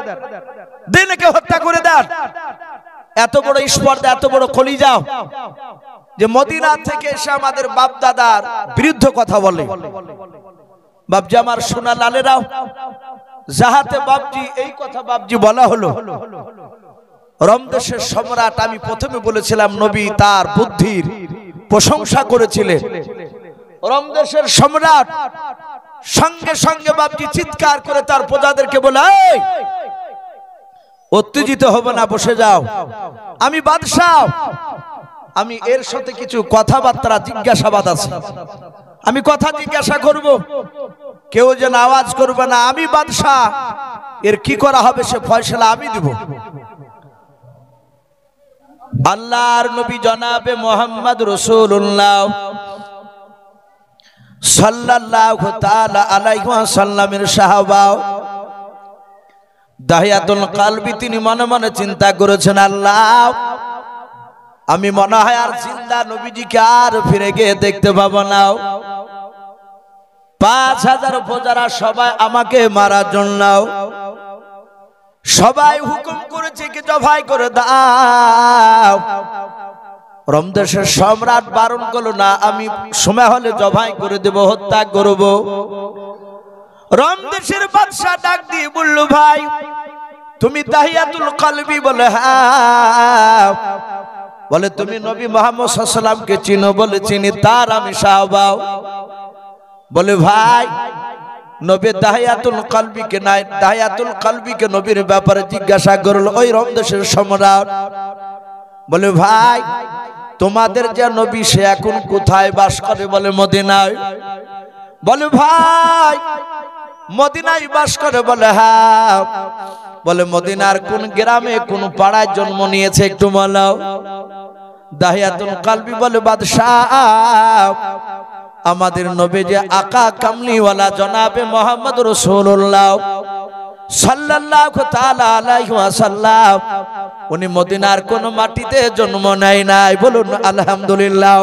দিনকে হত্যা করে দেন। এত বড় স্পর্ধা, এত বড় কলিজা যে মদিনা থেকে এসে আমাদের বাপ দাদার বিরুদ্ধে কথা বলে। বাপজি আমার সোনা লালেরাও, যাহাতে বাপজি এই কথা বাপজি বলা হলো, রোম দেশের সম্রাট, আমি প্রথমে বলেছিলাম নবী তার বুদ্ধির প্রশংসা করেছিলেন। রোম দেশের সম্রাট সঙ্গে সঙ্গে বাপজি চিৎকার করে তার প্রজাদেরকে বলে, উত্তেজিত হবে না, বসে যাও, আমি বাদশাহ, আমি এর সাথে কিছু কথাবার্তা জিজ্ঞাসাবাদ আছে, আমি কথা জিজ্ঞাসা করব, কেউ যেন আওয়াজ করবে না, আমি বাদশাহ, এর কি করা হবে সে ফয়সালা আমি দিব। আল্লাহর নবী জনাবে মুহাম্মদ রাসূলুল্লাহ সাল্লাল্লাহু তাআলা আলাইহি ওয়াসাল্লামের সাহাবা দাহিয়াতুল কলবি তিনি মনে মনে চিন্তা করেছেন, আল্লাহ আমি মনে হয় আর জিন্দা নবীজিকে আর ফিরে গিয়ে দেখতে পাবো না। 5000 প্রজারা সবাই আমাকে মারার জন্য, সবাই হুকুম করেছে কি জবাই করে দাও। রমদেশের সম্রাট বারণ করলো না, আমি সময় হলে জবাই করে দেব, হত্যা করব। রমদেশের বাদশা ডাক দিয়ে বলল, ভাই তুমি দাহিয়াতুল কলবি? বলে হ্যাঁ। বলে তুমি নবী মুহাম্মদ সাল্লাল্লাহু আলাইহি ওয়াসাল্লামকে চিনো? বলে চিনি। তার আমি সাহাবা। বলে ভাই নবী দাহিয়াতুল কলবিকে নাই, দাহিয়াতুল কলবিকে নবীর ব্যাপারে জিজ্ঞাসা করল ওই রমদেশের সম্রাট। বলে ভাই তোমাদের যে নবী সে এখন কোথায় বাস করে? বলে মদিনায়। বলে ভাই মদিনায় বাস করে? বলে হ্যাঁ। বলে মদিনার কোন গ্রামে কোন পাড়ায় জন্ম নিয়েছে একটু বলো। দাহিয়াতুল কলবি বলে বাদশাহ আমাদের নবী যে আকা কামলিওয়ালা জনাবে মুহাম্মদ রাসূলুল্লাহ সাল্লাল্লাহু তাআলা আলাইহি ওয়াসাল্লাম উনি মদিনার কোন মাটিতে জন্ম নেয় নাই। বলুন আলহামদুলিল্লাহ।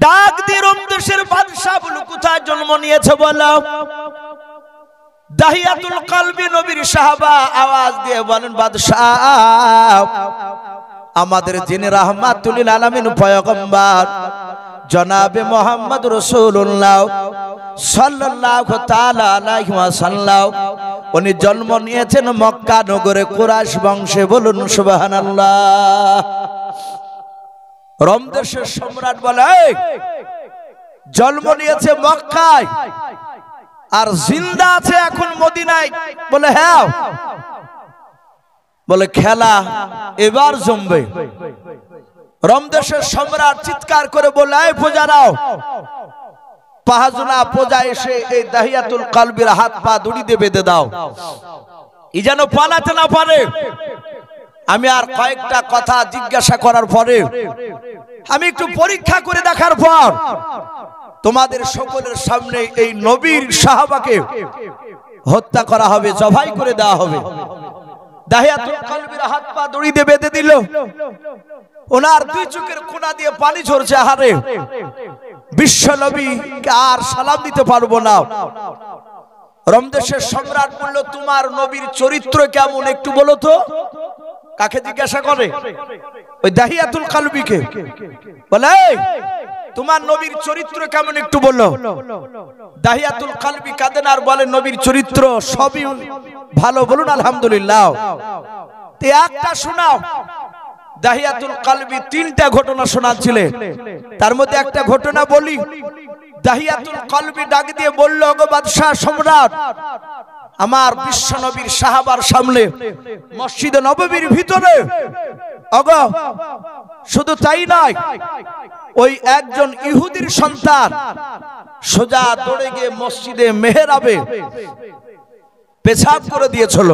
ডাক দিয়ে রমদেশের বাদশা বলে কোথায় জন্ম নিয়েছে বলো। দাহিয়াতুল কলবি নবীর সাহাবা আওয়াজ দিয়ে বলেন, বাদশাহ আমাদের যিনি রাহমাতুল লিল আলামিন পয়গম্বর জনাবে মুহাম্মদ রাসূলুল্লাহ সাল্লাল্লাহু তাআলা আলাইহি ওয়াসাল্লাম উনি জন্ম নিয়েছেন মক্কা নগরে কুরাইশ বংশে। বলুন সুবহানাল্লাহ। রমদেশের সম্রাট বলে জন্ম নিয়েছে মক্কায় আর জিন্দা আছে এখন মদিনায়? বলে হ্যাঁ। বলে খেলা এবার জমবে। রমদেশের সম্রাট চিৎকার করে বলে, এই প্রজারাও, পাহাজনা প্রজা এসে এই দাহিয়াতুল কলবির হাত পা দড়ি দিয়ে বেঁধে দাও, ই যেন পালাতে না পারে। আমি আর কয়েকটা কথা জিজ্ঞাসা করার পরে, আমি একটু পরীক্ষা করে দেখার পর তোমাদের সকলের সামনে এই নবীর সাহাবাকে হত্যা করা হবে, জবাই করে দেওয়া হবে। দাহিয়াতুল কলবির হাত পা দড়ি দিয়ে বেঁধে দিল। ওনার দুই চোখের কোনা দিয়ে পানি ঝরছে। হারে বিশ্ব নবীকে আর সালাম দিতে পারবো না। রমদেশের সম্রাট বলল, তোমার নবীর চরিত্র কেমন একটু বলো তো। কাকে জিজ্ঞাসা করে? ওই দাহিয়াতুল কলবিকে। বলে তোমার নবীর চরিত্র কেমন একটু বলো। দাহিয়াতুল কলবি কাঁদেন আর বলেন, নবীর চরিত্র সবই ভালো। বলুন আলহামদুলিল্লাহ। একটা শোনাও। দাহিয়াতুল কলবি 3টা ঘটনা শোনাচ্ছিলেন, তার মধ্যে একটা ঘটনা বলি। দাহিয়াতুল কলবি ডাক দিয়ে বলল, ওগো বাদশাহ সম্রাট, আমার বিশ্ব নবীর সাহাবার সামনে মসজিদে নববীর ভিতরে, ওগো শুধু তাই নয়, ওই একজন ইহুদির সন্তান সোজা দৌড়ে গিয়ে মসজিদে মেহরাবে পেশাব করে দিয়েছিল।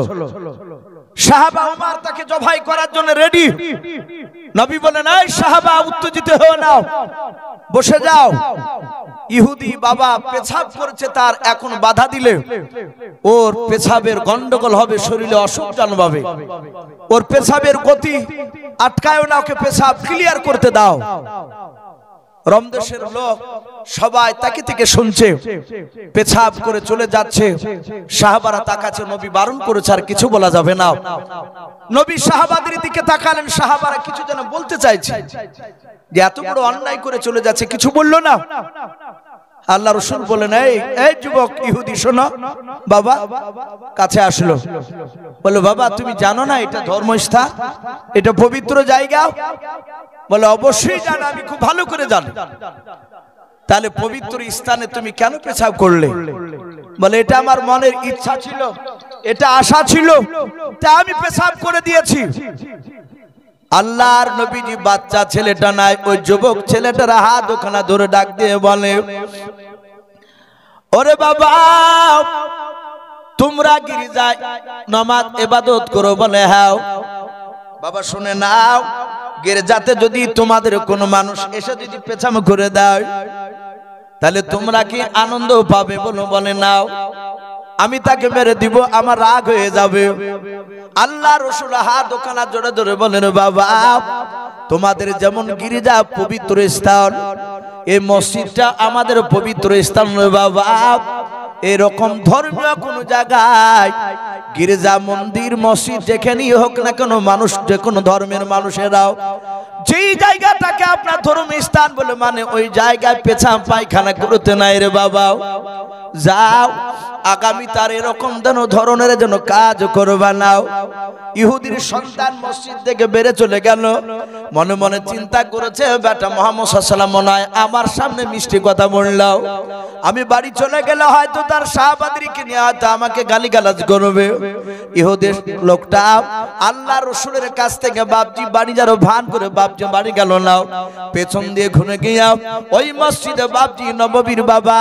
সাহাবা ওমর তাকে জবাই করার জন্য রেডি। নবী বলেন, এই সাহাবা উত্তেজিত হও না, বসে যাও। ইহুদি বাবা পেশাব করেছে, তার এখন বাধা দিলে ওর পেশাবের গন্ডগোল হবে, শরীরে অসুখ জন্মাবে। ওর পেশাবের গতি আটকায়ও না, ওকে পেশাব ক্লিয়ার করতে দাও। রমদেশের লোক সবাই তাকে থেকে শুনছে, পেছাব করে চলে যাচ্ছে। সাহাবারা তাকাচ্ছে, নবী বারণ করেছে আর কিছু বলা যাবে না। নবী সাহাবাদের দিকে তাকালেন, সাহাবারা কিছু যেন বলতে চাইছে যে এত বড় অন্যায় করে চলে যাচ্ছে, কিছু বললো না। আল্লাহ রাসূল বলেন, এই যুবক ইহুদি শোনো। বাবা কাছে আসলো, বলে বাবা তুমি জানো না এটা ধর্মস্থান, এটা পবিত্র জায়গা? বলে অবশ্যই জানো, আমি খুব ভালো করে জানি। তাহলে পবিত্র স্থানে তুমি কেন পেশাব করলে? বলে এটা আমার মনের ইচ্ছা ছিল, এটা আশা ছিল, তা আমি পেশাব করে দিয়েছি। আল্লাহর নবীজি বাচ্চা ছেলেটা নাই, ওই যুবক ছেলেটার হাত ওখানে ধরে ডাক দিয়ে বলে, ওরে বাবা তোমরা গির্জায় নামাজ ইবাদত করো? বলে হ্যাঁ। বাবা শুনে নাও, গির্জাতে যদি তোমাদের কোনো মানুষ এসে যদি পেছাব করে দেয়, তাহলে তোমরা কি আনন্দ পাবে বলো? বলে নাও, আমি তাকে মেরে দিব, আমার রাগ হয়ে যাবে। আল্লাহ রাসূল হাত দোকানা জোরে জোরে বলেন, বাবা তোমাদের যেমন গির্জা পবিত্র স্থান, এই মসজিদটা আমাদের পবিত্র স্থান নয় বাবা। এরকম ধর্মীয় কোন জায়গায় গির্জা মন্দির মসজিদ যেখানেই হোক না কেন, মানুষ যে কোনো ধর্মের মানুষেরাও যেই জায়গাটাকে আপনার ধর্মীয় স্থান বলে মানে ওই জায়গায় পেছাব পায়খানা করতে নাই রে বাবা। যাও আগামী তার এরকম ধরনের যেন কাজ করবা নাও। ইহুদির সন্তান মসজিদ থেকে বেড়ে চলে গেল, মনে মনে চিন্তা করেছে বেটা মুহাম্মদ সাল্লাল্লাহু আলাইহি ওয়াসাল্লাম মনে হয় আমার সামনে মিষ্টি কথা বললো, আমি বাড়ি চলে গেলে হয়তো তার সাহাবাদেরকে নিয়ে হয়তো আমাকে গালিগালাজ করবে। ইহুদির লোকটা আল্লাহ রাসূলের কাছ থেকে বাপজি বাড়ি যারো ভান করে বাপজি বাড়ি গেল না, পেছন দিয়ে ঘুরে গিয়া ওই মসজিদে বাপজি নববীর বাবা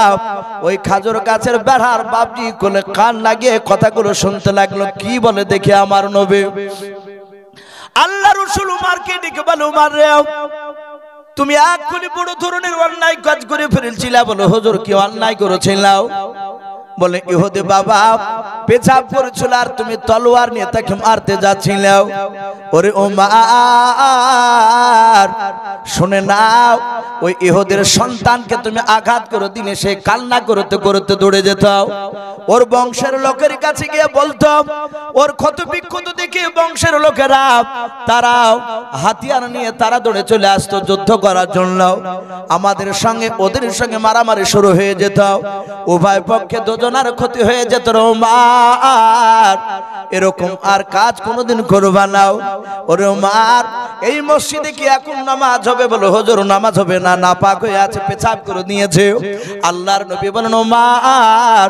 ওই খাজুর গাছের বেড়ার বাপজি কোলে কান লাগিয়ে কথাগুলো শুনতে লাগলো। কি বলে দেখে আমার নবী। আল্লাহ রাসূল উমরকে ডেকে বলে, উমর রে তুমি এক্ষুনি বড় ধরনের অন্যায় কাজ করে ফেলেছিলা। বলো হুজুর কি অন্যায় করেছিলাম? বলে ইহুদি বাবা পেছাব করেছিল আর তুমি তলোয়ার নিয়ে তাকে মারতে যাচ্ছিলে। ওরে ওমর শুনে নাও, ওই ইহুদির সন্তানকে তুমি আঘাত করে দিলে সে কান্না করতে করতে দৌড়ে যেত, ওর বংশের লোকের কাছে গিয়ে বলতো, ওর ক্ষত বিক্ষত দেখে বংশের লোকেরা তারাও হাতিয়ার নিয়ে তারা দৌড়ে চলে আসতো যুদ্ধ করার জন্য। আমাদের সঙ্গে ওদের সঙ্গে মারামারি শুরু হয়ে যেত, উভয় পক্ষে দুজনের ক্ষতি হয়ে যেত। ওমর এরকম আর কাজ কোনোদিন করবা না। ওরে ওমর এই মসজিদে কি এখন নামাজ হবে? বলো হুজুর নামাজ হবে না, নাপাক হয়ে আছে, পেছাব করে নিয়েছে। আল্লাহর নবী বলেন, ওমর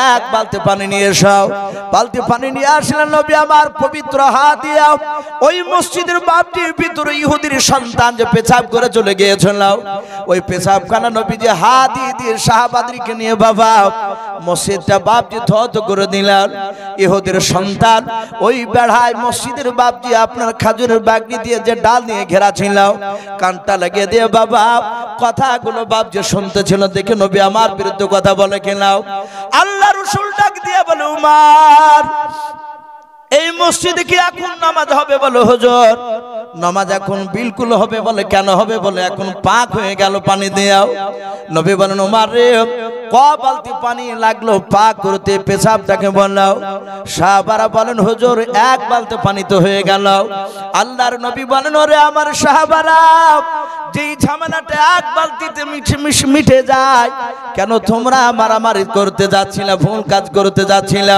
এক বালতি পানি নিয়ে এসো। বালতি পানি নিয়ে আসলেন নবী আমার, পবিত্র হাত দিয়ে ওই মসজিদের বাপটির ভিতরে ইহুদির সন্তান যে পেছাব করে চলে গিয়েছিল ওই পেছাবখানা নবীজি হাত দিয়ে সাহাবাদেরকে নিয়ে বাবা মসজিদটা বাপজি ধত করে দিলেন। ইহুদির সন্তান ওই বেড়ায় মসজিদের বাপজি আপনার খাজুরের বাগনি দিয়ে যে ডাল নিয়ে ঘেরা ছিল কানটা লাগিয়ে দিয়ে বাবা কথাগুলো বাপজি শুনতেছিল। দেখে নবী আমার বিরুদ্ধে কথা বলে কেনাও। আল্লাহ রাসূল ডাক দিয়ে বলে, উমর এই মসজিদে কি এখন নামাজ হবে? বলো হুজুর নামাজ এখন বিলকুল হবে। বলে কেন হবে? বলে এখন পাক হয়ে গেল পানি দিয়াও। নবী বলেন, ওমর রে ক বালতি পানি লাগলো পাক করতে পেছাবটাকে বললাও। সাহাবারা বলেন, হুজুর এক বালতি পানি তো হয়ে গেল। আল্লাহর নবী বলেন, ওরে আমার সাহাবারা যেই ঝামেলাটা এক বালতিতে মিটে যায়, কেন তোমরা মারামারি করতে যাচ্ছিলে, ভুল কাজ করতে যাচ্ছিলে?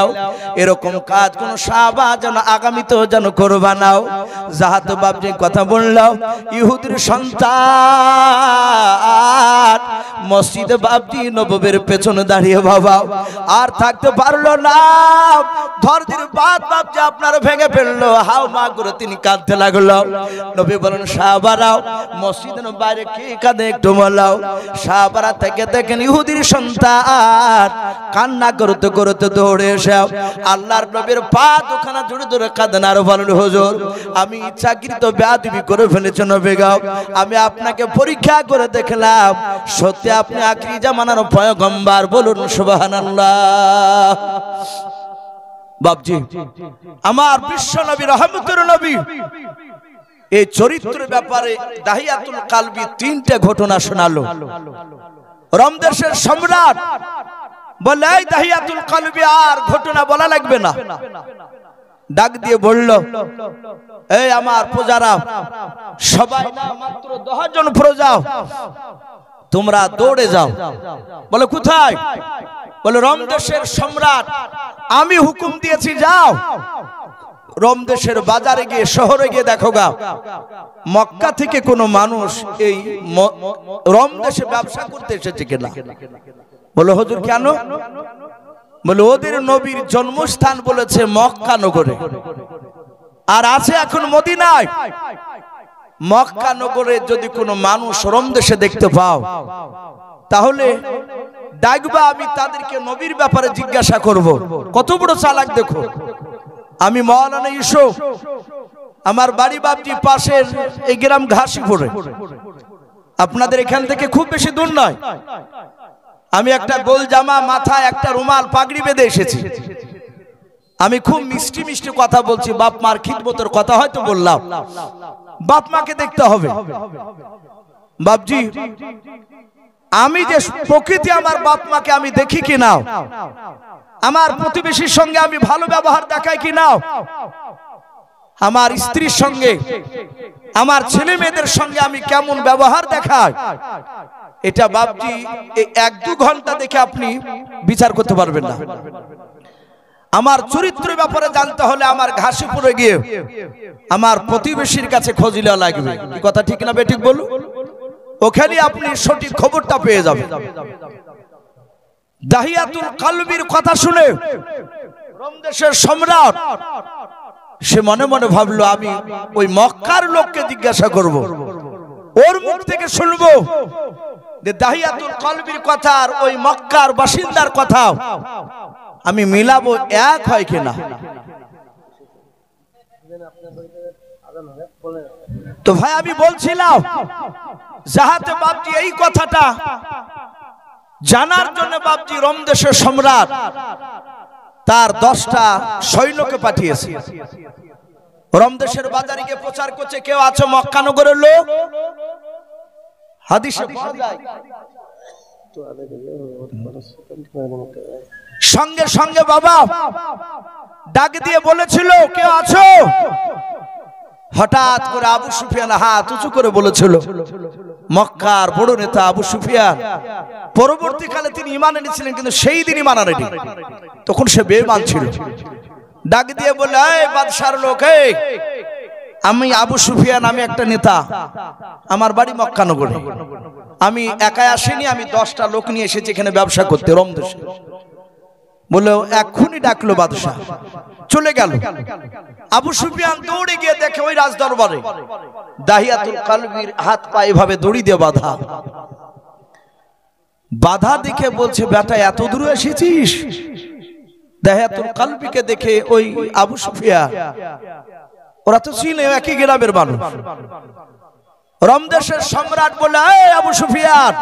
এরকম কাজ কোন সাহাবা যেন আগামীতেও যেন করবা নাও। যাহাতে বাপজি কথা বললাম, ইহুদির সন্তান মসজিদে বাপজি নববীর পেছনে দাঁড়িয়ে বাবা আর থাকতে পারলো না, ধরদির বাদ বাপজি আপনার ভেঙে ফেললো, হাও মা করে তিনি কাঁদতে লাগলো। নবী বলেন, সাহাবারাও মসজিদের বাইরে কে কাঁদে একটু বলাও। সাহাবারা থেকে দেখেন ইহুদির সন্তান কান্না করতে করতে দৌড়ে এসে আল্লাহর নবীর পা দুখানা জুড়ে ধরে কাঁদেন আর বলেন, হুজুর আমি ইচ্ছাকৃত বেয়াদবি করে ফেলেছি নবী গো, আমি আপনাকে পরীক্ষা করে দেখলাম সত্যি আপনি আখিরি জামানার পয়গম্বর। বলুন সুবহানাল্লাহ। বাপজি আমার বিশ্ব নবী রহমতুর নবী এই চরিত্রের ব্যাপারে দাহিয়াতুল কালবি তিনটে ঘটনা শোনালো। রমদেশের সম্রাট বলে, এই দাহিয়াতুল কালবি আর ঘটনা বলা লাগবে না। ডাক দিয়ে বলল, এই আমার প্রজারা সবাই মাত্র 10 জন প্রজা, তোমরা দৌড়ে যাও। বলে কোথায়? বলে রমদেশের সম্রাট আমি হুকুম দিয়েছি যাও। রমদেশের বাজারে গিয়ে শহরে গিয়ে দেখো গা মক্কা থেকে কোনো মানুষ এই রমদেশে ব্যবসা করতে এসেছে কিনা। বলে হুজুর কেন? বলে ওদের নবীর জন্মস্থান বলেছে মক্কা নগরে, আর আছে এখন মদিনায়। মক্কা নগরে যদি কোনো মানুষ রমদেশে দেখতে পাও তাহলে ডাকবা, আমি তাদেরকে নবীর ব্যাপারে জিজ্ঞাসা করব। কত বড় চালাক দেখো। আমি মাওলানা ইউসুফ, আমার বাড়ি বাপজি পাশের এই গ্রাম ঘাসিপুরে, আপনাদের এখান থেকে খুব বেশি দূর নয়। আমি একটা গোল জামা, মাথায় একটা রুমাল, পাগড়ি বেঁধে এসেছি। আমি খুব মিষ্টি মিষ্টি কথা বলছি, বাপ মার খিদমতের কথা হয়তো বললাম। বাপ মাকে দেখতে হবে। বাপজি, আমি যে প্রকৃতি আমার বাপ মাকে আমি দেখি কি না, আমার প্রতিবেশীর সঙ্গে আমি ভালো ব্যবহার দেখাই কি না, আমার স্ত্রীর সঙ্গে, আমার ছেলে মেয়েদের সঙ্গে আমি কেমন ব্যবহার দেখাই, এটা বাপজি এই 1-2 ঘন্টা দেখে আপনি বিচার করতে পারবেন না। আমার চরিত্রের ব্যাপারে জানতে হলে আমার ঘাসিপুরে গিয়ে আমার প্রতিবেশীর কাছে খোঁজ নেওয়া লাগবে। কি কথা ঠিক না বেঠিক বলুন? ওখানে আপনি সঠিক খবরটা পেয়ে যাবেন। দাহিয়াতুল কলবির কথা শুনে রোম দেশের সম্রাট সে মনে মনে ভাবলো, আমি ওই মক্কার লোককে জিজ্ঞাসা করব, ওর মুখ থেকে শুনবো যে দাহিয়াতুল কলবির কথা আর ওই মক্কার বাসিন্দার কথা আমি মিলাবো, এক হয় কিনা। তো ভাই আমি বলছিলাম, যাহাতে বাপজি এই কথাটা জানার জন্য বাপজি রোম দেশের সম্রাট তার 10টা সৈন্যকে পাঠিয়েছে। রোম দেশের বাজারে গিয়ে প্রচার করছে, কেউ আছে মক্কা নগরের লোক? হাদিসে পাওয়া যায়। সঙ্গে সঙ্গে বাবা ডাক দিয়ে বলেছিল, কেউ আছো? হঠাৎ করে আবু সুফিয়ান হাত উঁচু করে বলেছিল, মক্কার বড় নেতা আবু সুফিয়ান। পরবর্তীকালে তিনি ঈমান এনেছিলেন, কিন্তু সেই দিন ঈমান আনেনি, তখন সে বেঈমান ছিল। ডাক দিয়ে বলে, এই বাদশার লোক, আমি আবু সুফিয়ান, আমি একটা নেতা, আমার বাড়ি মক্কা নগরে, আমি একাই আসিনি, আমি 10টা লোক নিয়ে এসেছি এখানে ব্যবসা করতে রোম দেশে। বলে এক্ষুনি ডাকলো বাদশা, চলে গেল। আবু সুফিয়ান দৌড়ে গিয়ে দেখে ওই রাজ দরবারে দাহিয়াতুল কলবির হাত পা এভাবে দড়ি দিয়ে বাঁধা। বাধা দেখে বলছে, বেটা এত দূরে এসেছিস? দাহিয়াতুল কলবিকে দেখে ওই আবু সুফিয়ান, ওরা তো ছিল একই গ্রামের মানুষ। রোম দেশের সম্রাট বলে, এই আবু সুফিয়ান,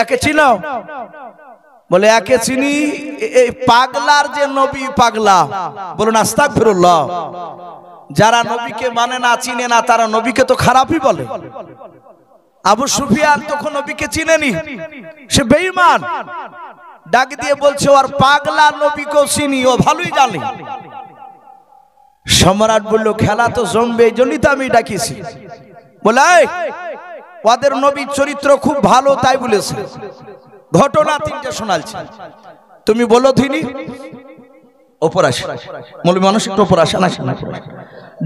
একে চিনো? বলে একে চিনি। এই পাগলার যে নবী পাগলা, বলুন আস্তাগফিরুল্লাহ। যারা নবীকে মানে না, চিনে না, তারা নবীকে তো খারাপই বলে। আবু সুফিয়ান তখন নবীকে চিনেনি, সে বেঈমান। ডাক দিয়ে বলছে, ওর পাগলা নবীকেও চিনি, ও ভালোই জানে। সম্রাট বলল, খেলা তো জমবে, এই জন্যই তো আমি ডাকিছি। বলে ওদের নবীর চরিত্র খুব ভালো, তাই বলেছে। ঘটনা 3টে শোনালছি, তুমি বলো তিনি। ওপর আসে মৌলবী মানুষ, একটু ওপর আসে না।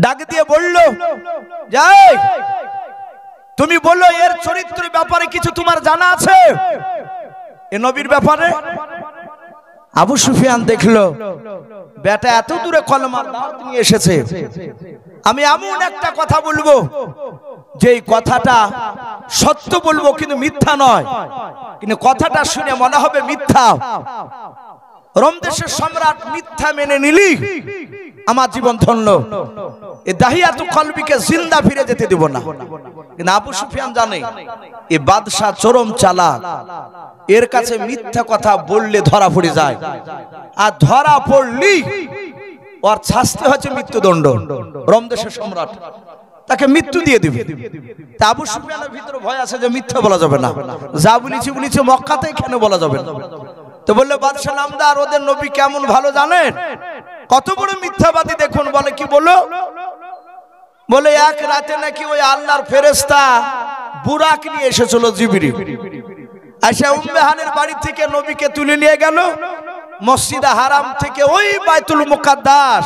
ডাক দিয়ে বলল, যাই তুমি বলো, এর চরিত্রের ব্যাপারে কিছু তোমার জানা আছে, এ নবীর ব্যাপারে? আবু সুফিয়ান দেখলো বেটা এত দূরে কলমার দাওয়াত নিয়ে এসেছে, আমি এমন একটা কথা বলবো যে কথাটা সত্য বলবো, কিন্তু মিথ্যা নয়, কিন্তু কথাটা শুনে মনে হবে মিথ্যা। রোম দেশের সম্রাট মিথ্যা মেনে নিলি আমার জীবন ধন্য, এই দাহিয়াতুল কলবিকে জিন্দা ফিরে যেতে দেব না। কিন্তু আবু সুফিয়ান জানে এই বাদশা চরম চালাক, এর কাছে মিথ্যা কথা বললে ধরা পড়ে যায়, আর ধরা পড়লি ওর শাস্তি হচ্ছে মৃত্যুদণ্ড। রোম দেশের সম্রাট তাকে মৃত্যু দিয়ে দিবে। তা আবু সুফিয়ানের ভিতরে ভয় আছে যে মিথ্যা বলা যাবে না, যা বলেছি মক্কাতে কেন বলা যাবে না। তো বললে, বাদশা নামদার, ওদের নবী কেমন ভালো জানেন? কত বড় মিথ্যাবাদী দেখুন। বলে কি বলো? বলে এক রাতে নাকি ওই আল্লাহর ফেরেশতা বুরাক নিয়ে এসেছিল, জিবরিল আয়েশা উম্মে হানির বাড়ি থেকে নবীকে তুলে নিয়ে গেল মসজিদে হারাম থেকে ওই বাইতুল মুকাদ্দাস,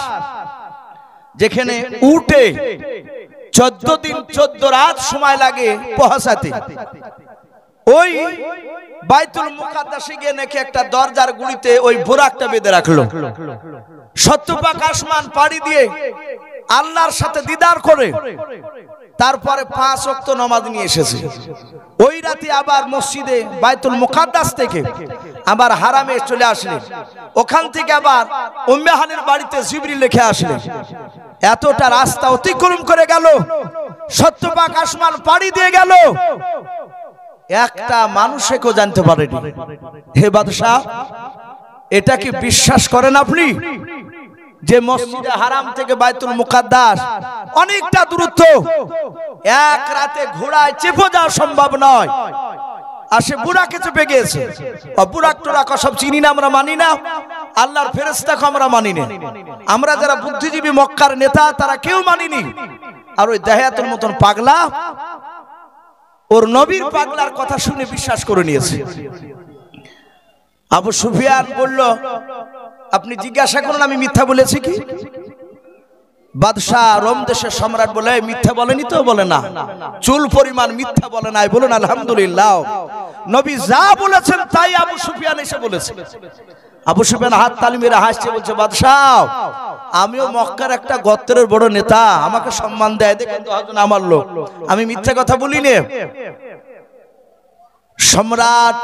যেখানে উঠে 14 দিন 14 রাত সময় লাগে পৌঁছাতে। ওই বাইতুল মুকাদ্দাসে গিয়ে নাকি একটা দরজার গুড়িতে ওই বুরাকটা বেঁধে রাখলো। শতপাক আসমান পাড়ি দিয়ে আল্লাহর সাথে দিদার করে তারপরে 5 ওয়াক্ত নামাজ নিয়ে এসেছে। ওই রাতে আবার মসজিদে বাইতুল মুকাদ্দাস থেকে আবার হারামে চলে আসলেন। ওখান থেকে আবার উম্মে হানির বাড়িতে জিবরিল লিখে আসলেন। এতটা রাস্তা অতিক্রম করে গেল, শতপাক আসমান পাড়ি দিয়ে গেল। একটা মানুষকেও জানতে পারেনি। হে বাদশাহ, এটা কি বিশ্বাস করেন আপনি যে মসজিদে হারাম থেকে বাইতুল মুকাদ্দাস অনেকটা দূরত্ব, এক রাতে ঘোড়ায় চেপে যাওয়া সম্ভব নয়। আর সে বুরাকে চেপে গিয়েছে। বুরাক টুরাক সব চিনি না, আমরা মানি না। আল্লাহর ফেরেশতাকে আমরা মানি না। আমরা যারা বুদ্ধিজীবী মক্কার নেতা তারা কেউ মানিনি। আর ওই দাহিয়াতুল মতন পাগলা ওর নবীর পাগলার কথা শুনে বিশ্বাস করে নিয়েছে। আবু সুফিয়ান বলল, আপনি জিজ্ঞাসা করুন আমি মিথ্যা বলেছি কি? বাদশাহ রোম দেশের সম্রাট বলে, মিথ্যা বলেনি তো? বলে না, চুল পরিমাণ মিথ্যা বলে নাই। বলুন আলহামদুলিল্লাহ। নবী যা বলেছেন তাই আবু সুফিয়ান এসে বলেছে। আবু সুফিয়ান হাত তালি মেরে হাসছে, বলছে বাদশাহ আমিও মক্কার একটা গোত্রের বড় নেতা, আমাকে সম্মান দেয়, দেখেন তো হযরত আমার লোক, আমি মিথ্যা কথা বলিনি। সম্রাট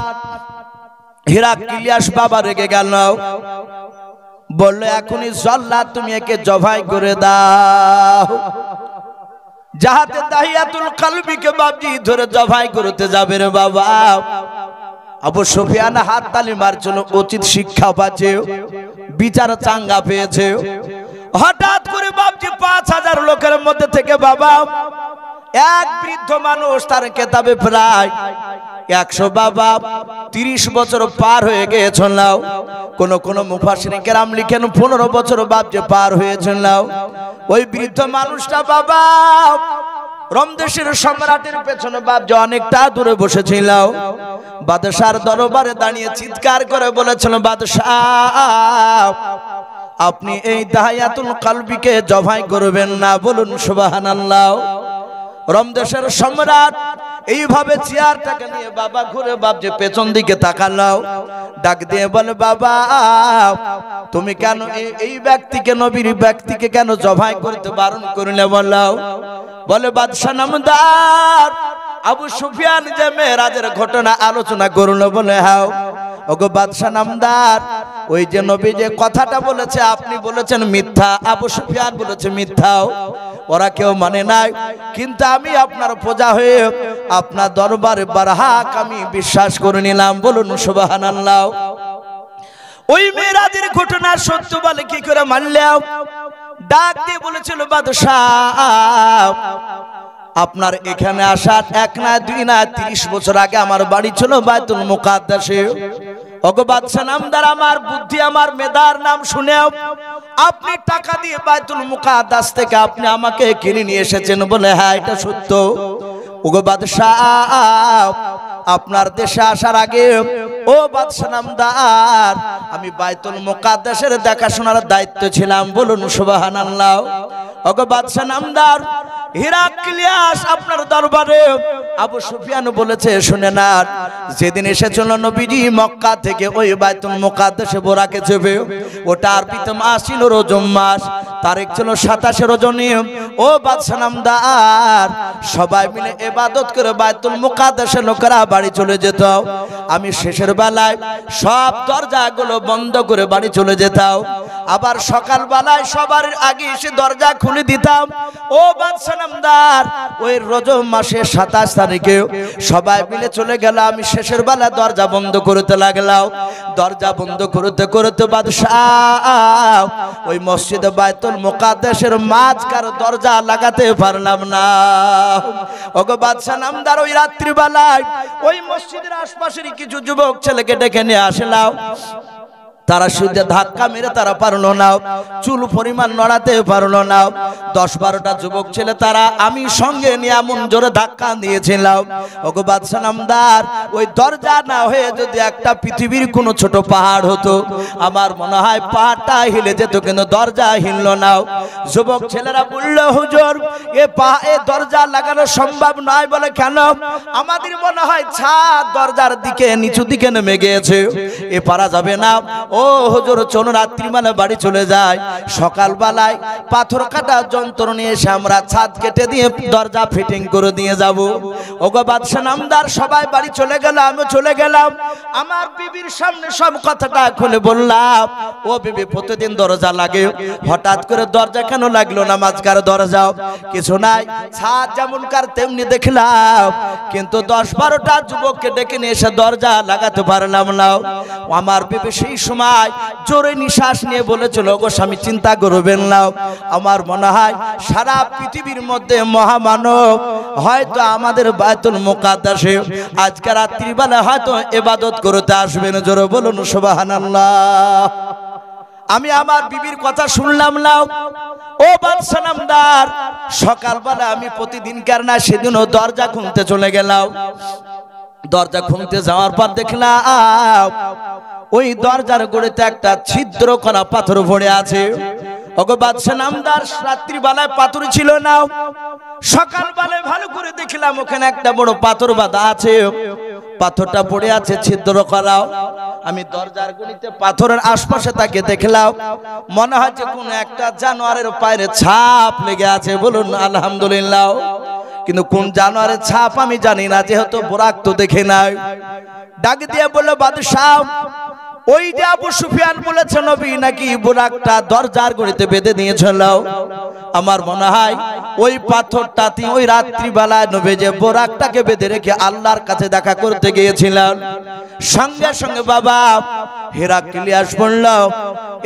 হিরাক্লিয়াস বাবা রেগে গেল, বললো এখনই জল্লাদ তুমি একে জবাই করে দাও। যাহাতে দাহিয়াতুল কলবিকে বাবজি ধরে জবাই করতে যাবে রে বাবা। আবু সুফিয়ান হাত তালি মারছিল, উচিত শিক্ষা পাচ্ছে, বিচার চাঙ্গা পেয়েছে। হঠাৎ করে বাবজি 5000 লোকের মধ্যে থেকে বাবা এক বৃদ্ধ মানুষ, তার কেতাবে প্রায় 100 বাবা 30 বছর পার হয়ে গিয়েছিল। কোন কোন মুফাসসিরিন কেরাম লিখেন 15 বছর বাবজি পার হয়েছিল। ওই বৃদ্ধ মানুষটা বাবা রোম দেশের সম্রাটের পেছনে বাবজি অনেকটা দূরে বসেছিল। বাদশার দরবারে দাঁড়িয়ে চিৎকার করে বলেছিল, বাদশাহ আপনি এই দাহিয়াতুল কলবিকে জবাই করবেন না। বলুন সুবহানাল্লাহ। রোম দেশের সম্রাট এইভাবে চেয়ারটাকে নিয়ে বাবা ঘুরে বাবজি পেছন দিকে তাকালো, ডাক দিয়ে বলে, বাবা তুমি কেন এই ব্যক্তিকে, নবীর ব্যক্তিকে কেন জবাই করতে বারণ করলে? বলে বাদশা নামদার আবু সুফিয়ান যে মেরাজের ঘটনা আলোচনা করলো। বলে হ্যাঁ। ওগো বাদশা নামদার, ওই যে নবী যে কথাটা বলেছে আপনি বলেছেন মিথ্যা, আবু সুফিয়ান বলেছে মিথ্যাও, ওরা কেউ মানে নাই, কিন্তু আমি আপনার প্রজা হয়ে আপনার দরবারে বারহাক আমি বিশ্বাস করে নিলাম। বলুন সুবহানাল্লাহ। ওই মেরাজের ঘটনা সত্য বলে কি করে মানলাম? ডাক দিয়ে বলেছিল, বাদশাহ আপনার এখানে আসার 1 না 2 না 30 বছর আগে আমার বাড়ি ছিল বাইতুল মুকাদ্দাসে। ওগো বাদশা নামদার, আমার বুদ্ধি আমার মেধার নাম শুনেও আপনি টাকা দিয়ে বাইতুল মুকাদ্দাস থেকে আপনি আমাকে কিনে নিয়ে এসেছেন। বলে হ্যাঁ এটা সত্য। ওগো বাদশাহ আপনার দেশে আসার আগে ও বাদশা নামদার আমি বাইতুল মুকাদ্দাসের দেখাশোনার দায়িত্ব ছিলাম। বলুন সুবহানাল্লাহ। ওগো বাদশা নামদার, হিরাক্লিয়াস আপনার দরবারে আবু সুফিয়ান বলেছে শুনে না, যেদিন এসেছিল নবীজি মক্কা থেকে ওই বাইতুল মুকাদ্দাসে বোরাকে চেপে, ওটা আরবিতে মাস ছিল রজব মাস, তারিখ ছিল 27 রজনী। ও বাদশা নামদার সবাই মিলে ইবাদত করে বাইতুল মুকাদ্দাসে লোকেরা বাড়ি চলে যেত। আমি শেষের বেলায় সব দরজাগুলো বন্ধ করে বাড়ি চলে যেতাম, আবার সকাল বেলায় সবার আগে এসে দরজা খুলে দিতাম। ও বাদশা নামদার ওই রজব মাসের 27 তারিখে সবাই মিলে চলে গেল, আমি শেষের বেলা দরজা বন্ধ করতে লাগলাম। দরজা বন্ধ করতে করতে বাদশাহ ওই মসজিদে বাইতুল মুকাদ্দাসের মাঝখার দরজা লাগাতে পারলাম না। ওগো বাদশা নামদার ওই রাত্রি বেলায় ওই মসজিদের আশপাশের কিছু যুবক ছেলেকে ডেকে নিয়ে আসলাম। তারা শুধু ধাক্কা মেরে তারা পারলো না, চুল পরিমাণ নড়াতে পারলো না। 10-12টা যুবক ছেলে তারা আমি সঙ্গে নিয়ে এমন জোরে ধাক্কা দিয়েছিলাম। ওগো বাদশা নামদার ওই দরজা না হয়ে যদি একটা পৃথিবীর কোনো ছোট পাহাড় হতো, আমার মনে হয় পাহাড়টা হিলে যেত, কিন্তু দরজা হিললো না। যুবক ছেলেরা বলল, হুজুর এ দরজা লাগানো সম্ভব নয়। বলে কেন? আমাদের মনে হয় ছাদ দরজার দিকে নিচু দিকে নেমে গিয়েছে, এ পারা যাবে না। ও ও হুজুর চলো রাত্রিবেলা বাড়ি চলে যায়। সকালবেলায় পাথর কাটা যন্ত্র নিয়ে এসে আমরা ছাদ কেটে দিয়ে দরজা ফিটিং করে দিয়ে যাব। ওগো বাদশা নামদার সবাই বাড়ি চলে গেল, আমিও চলে গেলাম। আমার বিবির সামনে সব কথাটা খুলে বললাম। ও বিবি, প্রতিদিন দরজা লাগে, হঠাৎ করে দরজা কেন লাগলো? নামাজকার দরজাও কিছু নাই, ছাদ যেমনকার তেমনি দেখলাম, কিন্তু 10-12টা যুবককে ডেকে নিয়ে এসে দরজা লাগাতে পারলাম না। আমার বিবি সেই সময় জোরে নিঃশ্বাস নিয়ে বলেছিল, গো স্বামী চিন্তা করবেন না, আমার মনে হয় সারা পৃথিবীর মধ্যে মহামানব হয়তো আমাদের বায়তুল মুকাদ্দাসে আজকে রাত্রিবেলা হয়তো ইবাদত করতে আসবেন। জোরে বলুন সুবহানাল্লাহ। আমি আমার বিবির কথা শুনলাম না। ও বাদশা নামদার, সকালবেলা আমি প্রতিদিনকার না সেদিনও দরজা খুলতে চলে গেলাম। দরজা খুলতে যাওয়ার পর দেখলাম ওই দরজার গোড়াতে একটা ছিদ্র করা পাথর পড়ে আছে। ওগো বাদশা নামদার, রাত্রিবেলায় পাথর ছিল না, সকালবেলায় ভালো করে দেখলাম ওখানে একটা বড় পাথর বাঁধা আছে। পাথরটা পড়ে আছে ছিদ্র করা। আমি দরজার গলিতে পাথরের আশপাশে তাকে দেখলাম, মনে হচ্ছে কোন একটা জানোয়ারের পায়ের ছাপ লেগে আছে। বলুন আলহামদুলিল্লাহ। কিন্তু কোন জানোয়ারের ছাপ আমি জানি না, যেহেতু বোরাক তো দেখে নাই। ডাক দিয়ে বলল, বাদশাহ, ওই যে আবু সুফিয়ান বলেছে নবী নাকি বোরাকটা দরজার গলিতে বেঁধে দিয়েছিল। আমার মনে হয় ওই পাথরটাতে ওই রাত্রিবেলায় নবী যে বোরাকটাকে বেঁধে রেখে আল্লাহর কাছে দেখা করতে গিয়েছিলেন। সঙ্গে সঙ্গে বাবা হেরাক্লিয়াস বলল,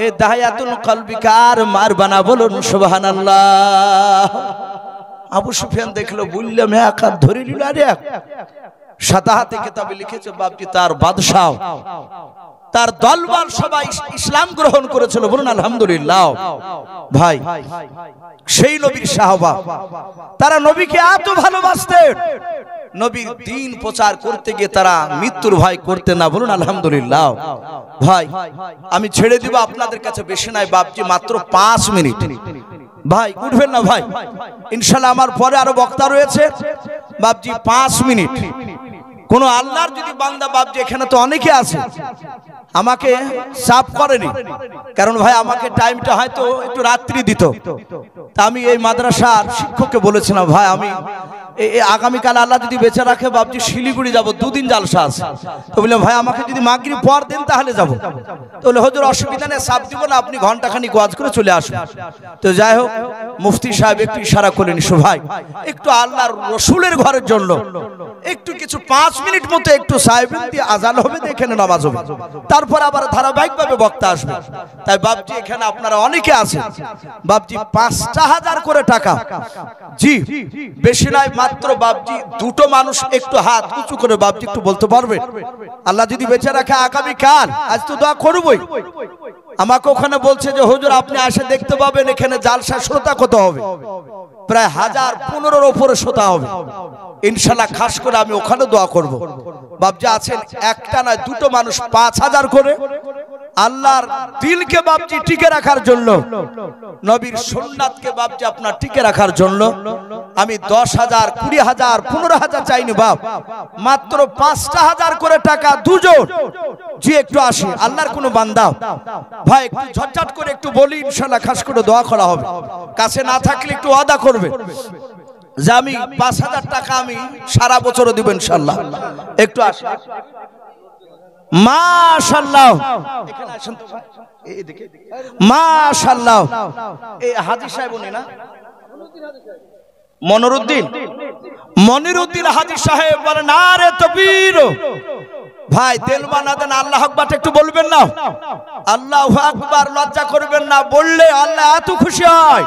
এ দাহিয়াতুল কলবিকার মারবানা। বলুন সুবহানাল্লাহ। আবু সুফিয়ান দেখলো, বললাম এক হাত ধরে নিল, আরে সাদা হাতে কিতাবে লিখেছে বাপজি তার বাদশাহ, তার দলবল সবাই ইসলাম গ্রহণ করেছিল। বলুন আলহামদুলিল্লাহ। ভাই, সেই নবীর সাহাবা, তারা নবীকে এত ভালোবাসতেন, নবীর দ্বীন প্রচার করতে গিয়ে তারা মৃত্যুর ভয় করতে না। বলুন আলহামদুলিল্লাহ। ভাই, আমি ছেড়ে দিব আপনাদের কাছে, বেশি নাই বাপজি, মাত্র 5 মিনিট। ভাই উঠবেন না ভাই, ইনশাআল্লাহ আমার পরে আরো বক্তা রয়েছে। বাপজি 5 মিনিট। কোন আল্লাহর যদি বান্দা বাপজি, এখানে তো অনেকে আছে, আমাকে চাপ করেনি, কারণ ভাই আমাকে টাইমটা হয়তো একটু রাত্রি দিত। তা আমি এই মাদ্রাসার শিক্ষককে বলেছিলাম, ভাই আমি আগামীকাল আল্লাহ যদি বেঁচে রাখে বাপজি শিলিগুড়ি যাব, 2 দিন জালসা আছে। তো বললাম ভাই আমাকে যদি মাগরিব পর দেন তাহলে যাব। তো বলে হুজুর অসুবিধা নেই, চাপ দিব না, আপনি ঘন্টাখানিক ওয়াজ করে চলে আসুন। তো যাই হোক, মুফতি সাহেব একটু ইশারা করলেন, ভাই একটু আল্লাহর রসুলের ঘরের জন্য একটু কিছু 5 মিনিট মতো একটু সাহেবেন দিয়ে আজান হবে, এখানে নামাজ হবে, তারপর আবার ধারাবাহিকভাবে বক্তা আসবে। তাই বাপজি এখানে আপনারা অনেকে আছেন, বাপজি 5,000 করে টাকা, জি বেশি নয়, মাত্র বাপজি 2টো মানুষ একটু হাত উঁচু করে বাপজি একটু বলতে পারবে, আল্লাহ যদি বেঁচে রাখে আগামীকাল, আজ তো দোয়া করবই। আমাকে ওখানে বলছে যে হুজুর আপনি আসে দেখতে পাবেন এখানে জালসা শ্রোতা কত হবে, প্রায় 1015-এর উপরে শ্রোতা হবে ইনশাআল্লাহ। খাস করে আমি ওখানে দোয়া করব। বাপজি আছেন একটা নয় 2টো মানুষ 5,000 করে আল্লাহর দিলকে বাপজি টিকে রাখার জন্য, নবীর সুন্নাতকে বাপজি আপনার টিকে রাখার জন্য আমি 10,000, 20,000, 15,000 চাইনি বাপ, মাত্র 5,000 করে টাকা 2 জন। জি একটু আসি, আল্লাহর কোন বান্দা ভাই একটু ঝটঝট করে একটু বলি, ইনশাআল্লাহ খাস করে দোয়া করা হবে। কাছে না থাকলে একটু ওয়াদা করবে যে আমি 5,000 টাকা আমি সারা বছর দিব ইনশাআল্লাহ। একটু আসি, মাশাআল্লাহ, এখানে আসেন তো ভাই, এদিকে মাশাআল্লাহ। এই হাজী সাহেব উনি না, মনিরউদ্দিন হাজী সাহেব বলেন নারে তাকবীর। ভাই তেলবানা দেন, আল্লাহু আকবার একটু বলবেন না, আল্লাহু আকবার, লজ্জা করবেন না, বললে আল্লাহ এত খুশি হয়।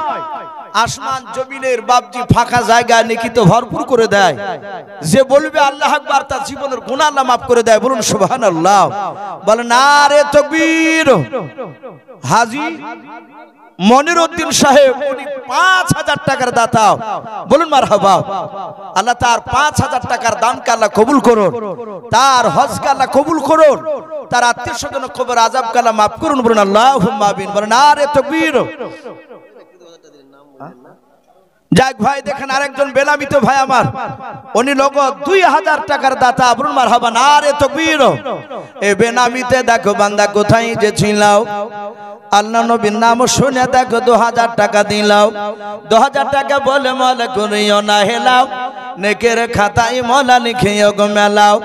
আসমান জমিনের বাপজি ফাঁকা জায়গা নেকিতে ভরপুর করে দেয়। যে বলবে আল্লাহু আকবার তার জীবনের গুনাহ আল্লাহ মাফ করে দেয়। বলুন সুবহানাল্লাহ। বলেন নারে তাকবীর। হাজী মনিরউদ্দিন সাহেব উনি 5,000 টাকার দাতা, বলুন মারহাবা। আল্লাহ তার 5,000 টাকার দানকে আল্লাহ কবুল করুন, তার হজকে আল্লাহ কবুল করুন, তার আত্মীয় স্বজন কবর আযাবকে আল্লাহ মাফ করুন। বলুন আল্লাহুম্মা আমিন। বলেন নারে তাকবীর। যাক ভাই দেখেন আরেকজন বেনামিতে ভাই আমার, উনি লোক 2000 টাকার দাতা, আবরুল মারহাবা নারে তাকবীর। এ বেনামিতে দেখো বান্দা কোথায় যে ছিলাও, আল্লাহ নবীর নাম শুনে দেখো 2000 টাকা দিলাও। 2000 টাকা বলে মলে করিও না হেলাও, নেকের খাতায় মলা লিখিও গো মেলাও।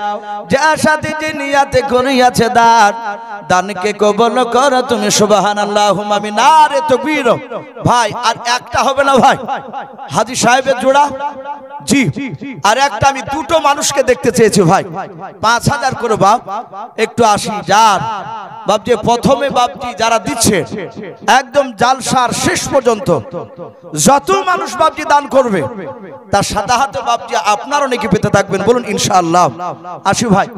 যার সাথে যে নিয়াতে করিয়াছে দান, দানকে কবুল করো তুমি সুবহানাল্লাহুম্মা আমিন। নারে তাকবীর। ভাই আর একটা হবে না ভাই, হাজী সাহেবের জোড়া জি, আর একটা আমি দুটো মানুষকে দেখতে চেয়েছি ভাই, 5000 করে বাপ একটু আসি যার বাপজি। প্রথমে বাপজি যারা দিচ্ছে একদম জালসার শেষ পর্যন্ত যত মানুষ বাপজি দান করবে তার সাথে হাতে বাপজি আপনারও নাকি পেতে থাকবেন, বলুন ইনশাআল্লাহ। আসি ভাই।